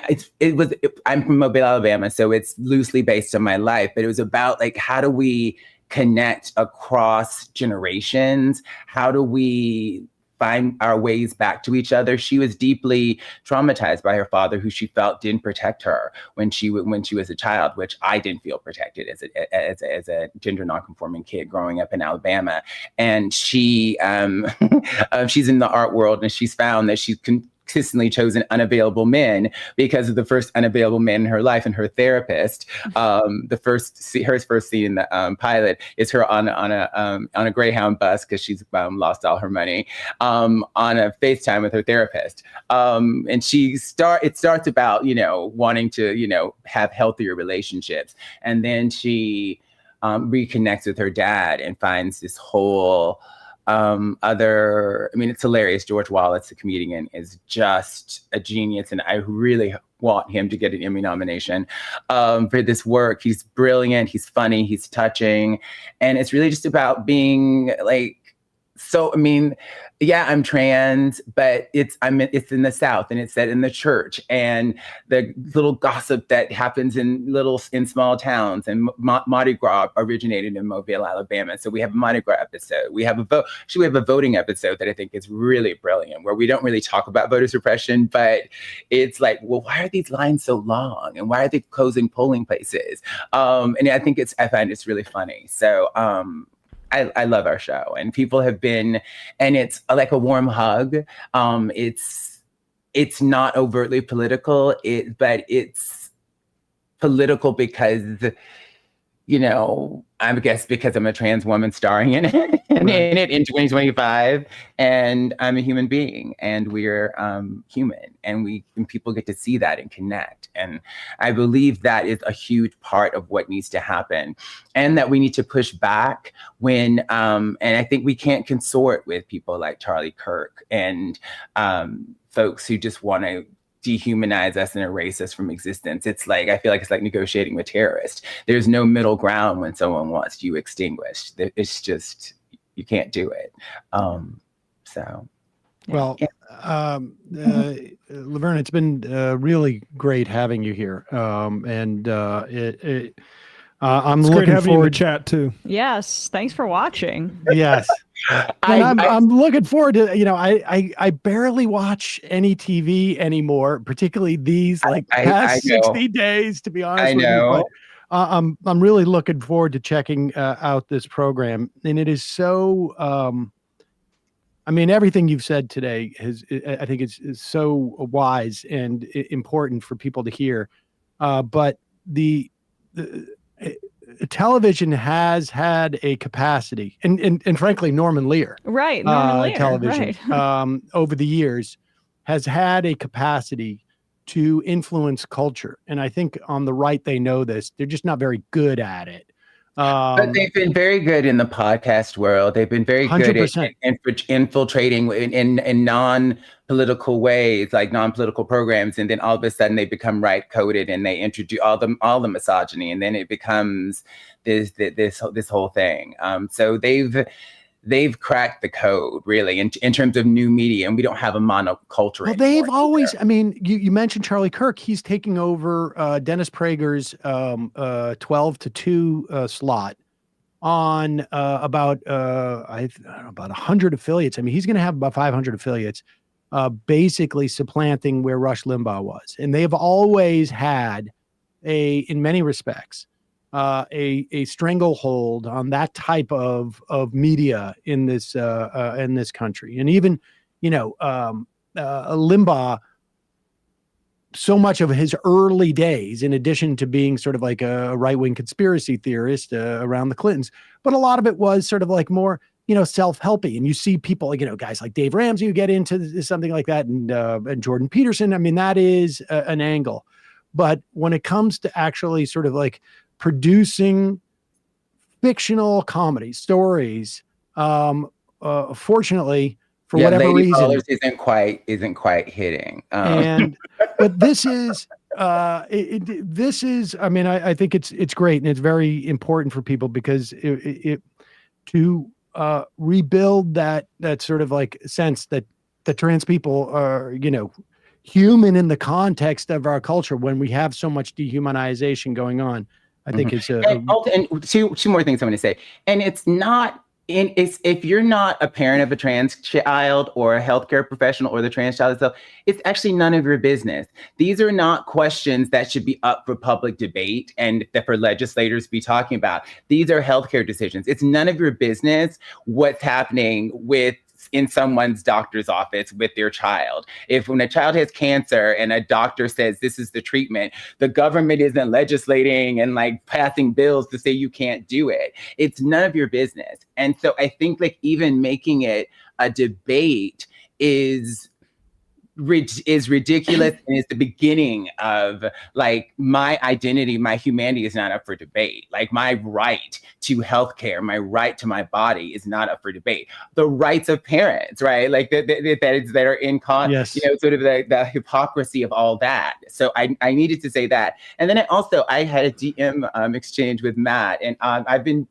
I'm from Mobile, Alabama, so it's loosely based on my life, but it was about how do we connect across generations? How do we find our ways back to each other. She was deeply traumatized by her father, who she felt didn't protect her when she was a child, which I didn't feel protected as a gender nonconforming kid growing up in Alabama. And she she's in the art world, and she's found that she's consistently chosen unavailable men because of the first unavailable man in her life, and her therapist. Her first scene in the pilot is her on a Greyhound bus because she's lost all her money, on a FaceTime with her therapist. And it starts about, wanting to, have healthier relationships. And then she reconnects with her dad and finds this whole it's hilarious. George Wallace, the comedian, is just a genius, and I really want him to get an Emmy nomination for this work. He's brilliant, he's funny, he's touching, and it's really just about being I'm trans, but it's in the South, and it's set in the church, and the little gossip that happens in small towns. And Mardi Gras originated in Mobile, Alabama. So we have a Mardi Gras episode. We have a voting episode that I think is really brilliant, where we don't really talk about voter suppression, but it's like, well, why are these lines so long, and why are they closing polling places? And I find it's really funny. So I love our show, and people have been, and it's like a warm hug. It's not overtly political, but it's political because, I guess because I'm a trans woman starring in it, in 2025, and I'm a human being, and we're human, and people get to see that and connect. And I believe that is a huge part of what needs to happen, and that we need to push back when, and I think we can't consort with people like Charlie Kirk and folks who just want to dehumanize us and erase us from existence. I feel like it's like negotiating with terrorists. There's no middle ground when someone wants you extinguished. It's just, you can't do it. Laverne, it's been really great having you here. I'm looking forward to chat too. Yes, thanks for watching. Yes. I'm looking forward to, I barely watch any TV anymore, particularly these past 60 days, to be honest with you. But I'm really looking forward to checking out this program. And it is so, everything you've said today I think is so wise and important for people to hear. But the television has had a capacity, and frankly, Norman Lear, television, right. Over the years has had a capacity to influence culture. And I think on the right, they know this. They're just not very good at it. But they've been very good in the podcast world. They've been very 100%. Good at infiltrating in non-political ways, like non-political programs, and then all of a sudden they become right-coded, and they introduce all the misogyny, and then it becomes this whole thing. So they've cracked the code, really, in terms of new media, and we don't have a monoculture. Well, they've always, you mentioned Charlie Kirk. He's taking over Dennis Prager's 12 to 2 slot on about 100 affiliates. He's going to have about 500 affiliates, basically supplanting where Rush Limbaugh was. And they've always had in many respects, a stranglehold on that type of media in this country. And even, Limbaugh, so much of his early days, in addition to being sort of like a right-wing conspiracy theorist around the Clintons, but a lot of it was sort of like more, self-helpy. And you see people, guys like Dave Ramsey who get into something like that, and Jordan Peterson. That is an angle. But when it comes to actually sort of like producing fictional comedy stories, fortunately, for whatever Lady reason, Ballers isn't quite hitting. But this is this is. I think it's great, and it's very important for people, because it to rebuild that sort of like sense that the trans people are human in the context of our culture, when we have so much dehumanization going on. I think it's and two more things I'm going to say. And it's not if you're not a parent of a trans child or a healthcare professional or the trans child itself, it's actually none of your business. These are not questions that should be up for public debate and that for legislators to be talking about. These are healthcare decisions. It's none of your business what's happening in someone's doctor's office with their child. When a child has cancer and a doctor says this is the treatment, the government isn't legislating and like passing bills to say you can't do it. It's none of your business. And so I think like even making it a debate is ridiculous and is the beginning of like my identity, my humanity is not up for debate. Like my right to healthcare, my right to my body is not up for debate. The rights of parents, right? Like that are in sort of the hypocrisy of all that. So I needed to say that. And then I had a DM exchange with Matt, and I've been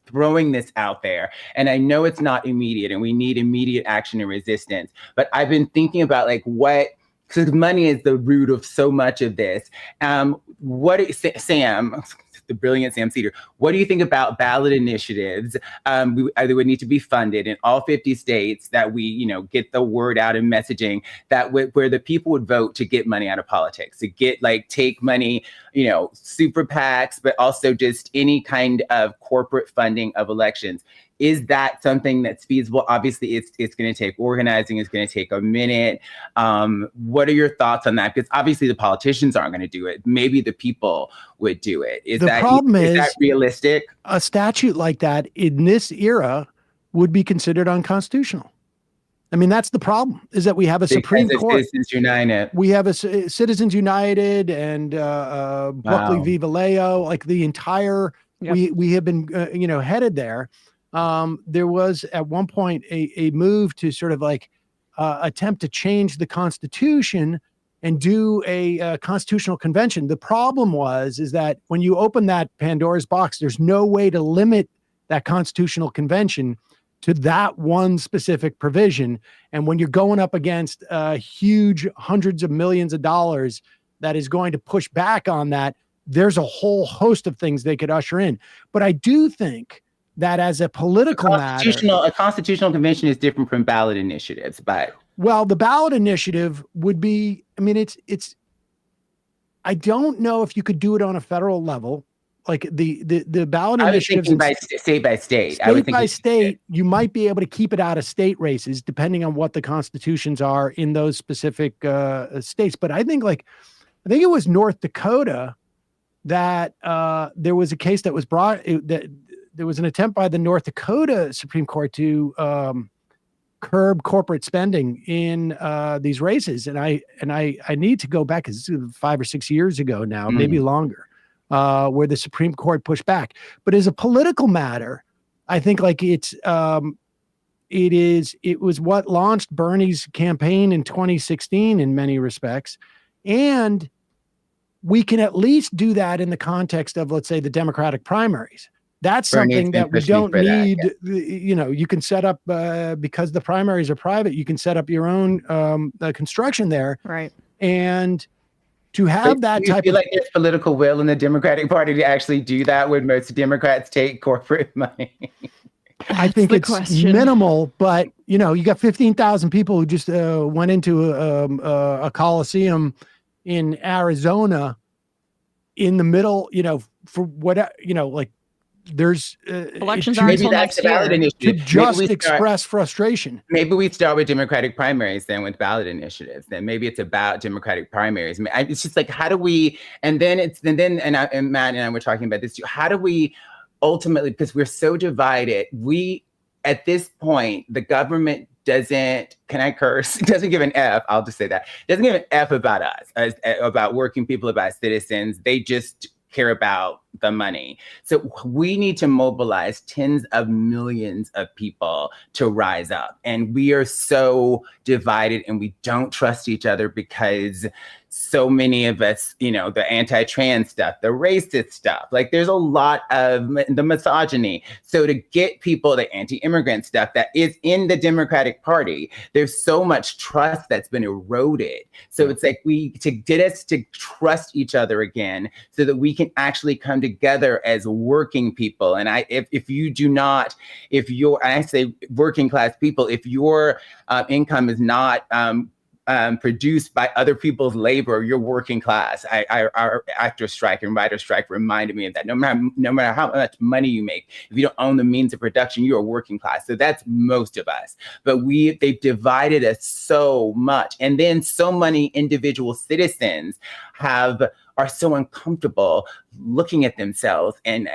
throwing this out there, and I know it's not immediate and we need immediate action and resistance, but I've been thinking about like because money is the root of so much of this. Sam, the brilliant Sam Seder, what do you think about ballot initiatives? They would need to be funded in all 50 states that we, get the word out and messaging where the people would vote to get money out of politics, to take money, super PACs, but also just any kind of corporate funding of elections. Is that something that's feasible? Obviously, it's going to take organizing. It's going to take a minute. What are your thoughts on that? Because obviously the politicians aren't going to do it. Maybe the people would do it. Is that realistic? A statute like that in this era would be considered unconstitutional. I mean, that's the problem, is that we have a Supreme Court. Citizens United. We have a Citizens United and Buckley v. Vallejo, like the entire, we have been, headed there. There was at one point a move to sort of attempt to change the Constitution and do a constitutional convention. The problem is that when you open that Pandora's box, there's no way to limit that constitutional convention to that one specific provision. And when you're going up against huge hundreds of millions of dollars that is going to push back on that, there's a whole host of things they could usher in. But I do think that as a political matter, a constitutional convention is different from ballot initiatives, but the ballot initiative would be, I mean, it's, I don't know if you could do it on a federal level. Like the ballot initiatives, state by state, you might be able to keep it out of state races depending on what the constitutions are in those specific states. But I think it was North Dakota that there was a case that was brought that there was an attempt by the North Dakota Supreme Court to curb corporate spending in these races, and I need to go back, because it's 5 or 6 years ago now, maybe longer. Where the Supreme Court pushed back. But as a political matter, I think it was what launched Bernie's campaign in 2016 in many respects. And we can at least do that in the context of, let's say, the Democratic primaries. That's something that we don't need. You can set up, because the primaries are private, you can set up your own construction there. Right. And to have that type of, like, there's political will in the Democratic Party to actually do that when most Democrats take corporate money. I think it's minimal, but you got 15,000 people who just went into a Coliseum in Arizona in the middle, for what, there's elections aren't until next year. To just express frustration. Maybe we start with Democratic primaries, then with ballot initiatives. Then maybe it's about Democratic primaries. It's just like, how do we? And then Matt and I were talking about this too. How do we ultimately? Because we're so divided. At this point, the government doesn't. Can I curse? It doesn't give an F. I'll just say that. It doesn't give an F about us, about working people, about citizens. They just care about the money. So we need to mobilize tens of millions of people to rise up. And we are so divided and we don't trust each other because so many of us, the anti-trans stuff, the racist stuff, like there's a lot of the misogyny. So to get people, the anti-immigrant stuff that is in the Democratic Party, there's so much trust that's been eroded. So it's like to get us to trust each other again so that we can actually come together as working people. And I say working class people, if your income is not produced by other people's labor, you're working class. Our actor strike and writer strike reminded me of that. No matter how much money you make, if you don't own the means of production, you are working class. So that's most of us. But they've divided us so much. And then so many individual citizens are so uncomfortable looking at themselves and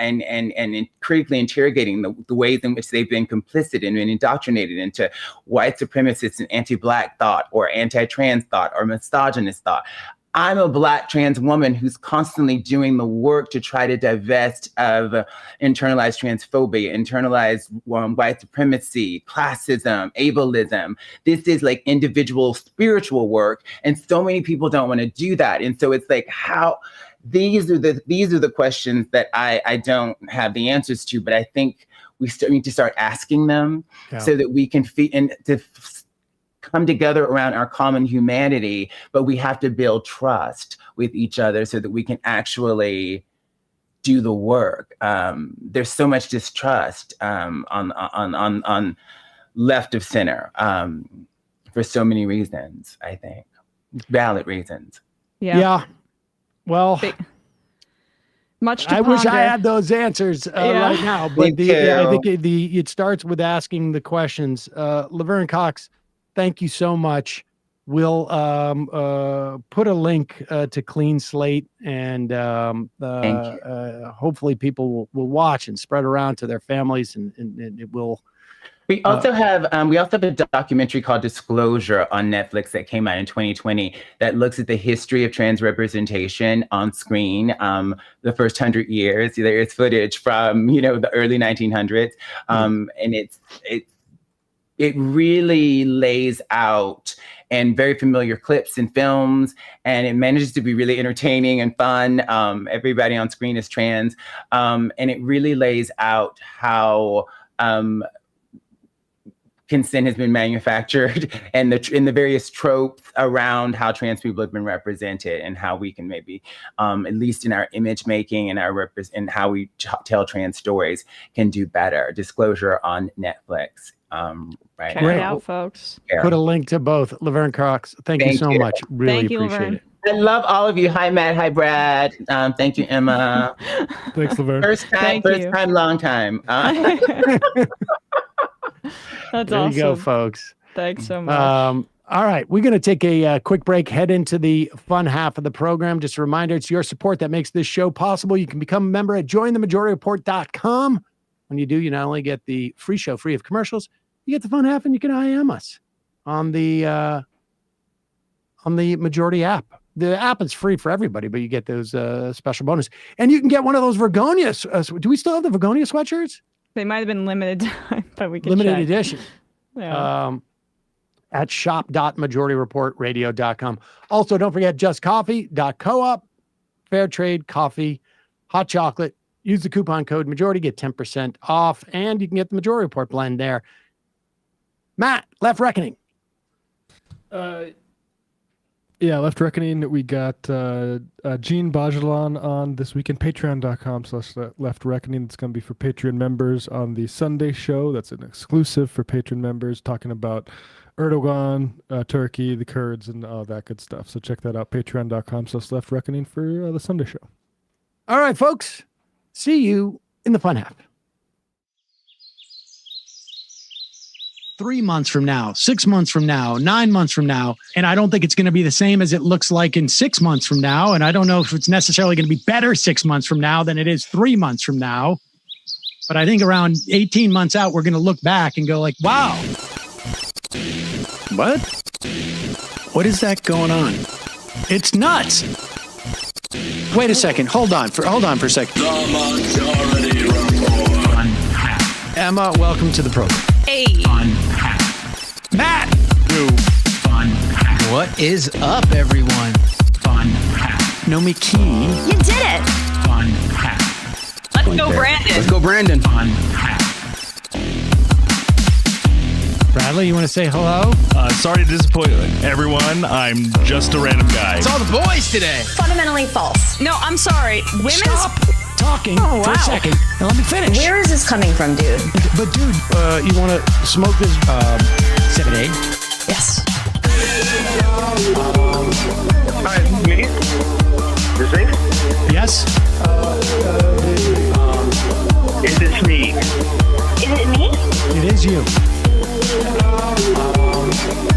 critically interrogating the ways in which they've been complicit and been indoctrinated into white supremacist and anti-Black thought or anti-trans thought or misogynist thought. I'm a Black trans woman who's constantly doing the work to try to divest of internalized transphobia, internalized white supremacy, classism, ableism. This is like individual spiritual work, and so many people don't want to do that. And so it's like, how these are the questions that I don't have the answers to, but I think we need to start asking them so that we can come together around our common humanity, but we have to build trust with each other so that we can actually do the work. There's so much distrust on left of center for so many reasons, I think. Valid reasons. Yeah. Well, much to I wish I ponder. had those answers right now, but I think it starts with asking the questions. Laverne Cox, thank you so much. We'll put a link to Clean Slate, and hopefully people will watch and spread around to their families, and it will. We also have a documentary called Disclosure on Netflix that came out in 2020 that looks at the history of trans representation on screen, the first 100 years. There is footage from the early 1900s, and it really lays out and very familiar clips and films, and it manages to be really entertaining and fun. Everybody on screen is trans, and it really lays out how consent has been manufactured and the various tropes around how trans people have been represented, and how we can maybe, at least in our image making and and how we tell trans stories, can do better. Disclosure on Netflix. Right. Check it out, folks. Put a link to both. Laverne Cox, thank you so much. Really appreciate it. I love all of you. Hi, Matt. Hi, Brad. Thank you, Emma. Thanks, Laverne. First time, long time. That's there awesome. You go, folks. Thanks so much. All right, we're going to take a quick break, head into the fun half of the program. Just a reminder, it's your support that makes this show possible. You can become a member at jointhemajority.report.com. When you do, you not only get the free show free of commercials, you get the fun half, and you can IM us on the Majority app. The app is free for everybody, but you get those special bonus. And you can get one of those Vergonia. Do we still have the Vergonia sweatshirts? They might have been limited time, but we can limited check. edition. Yeah. At shop.majorityreportradio.com. Also, don't forget justcoffee.coop, fair trade coffee, hot chocolate. Use the coupon code Majority, get 10% off, and you can get the Majority Report blend there. Matt, Left Reckoning. Yeah, Left Reckoning. We got Jean Bajelon on this week in patreon.com/Left Reckoning. It's going to be for Patreon members on the Sunday show. That's an exclusive for Patreon members, talking about Erdogan, Turkey, the Kurds, and all that good stuff. So check that out, patreon.com/Left Reckoning for the Sunday show. All right, folks. See you in the fun half. 3 months from now, 6 months from now, 9 months from now. And I don't think it's going to be the same as it looks like in 6 months from now. And I don't know if it's necessarily going to be better 6 months from now than it is 3 months from now. But I think around 18 months out, we're going to look back and go like, wow. What? What is that going on? It's nuts. Wait a second. Hold on for a second. The Majority Report. Emma, welcome to the program. Hey. Matt. What is up, everyone? Nomi Key. You did it. Let's go, Brandon. Let's go, Brandon. Bradley, you want to say hello? Sorry to disappoint everyone. I'm just a random guy. It's all the boys today. Fundamentally false. No, I'm sorry. Women's talking Oh, for a wow. second and let me finish. Where is this coming from, dude? But dude, You want to smoke this? 7-8. Yes. Hi, it's me. This me? Yes. Is this me? Is it me? It is you.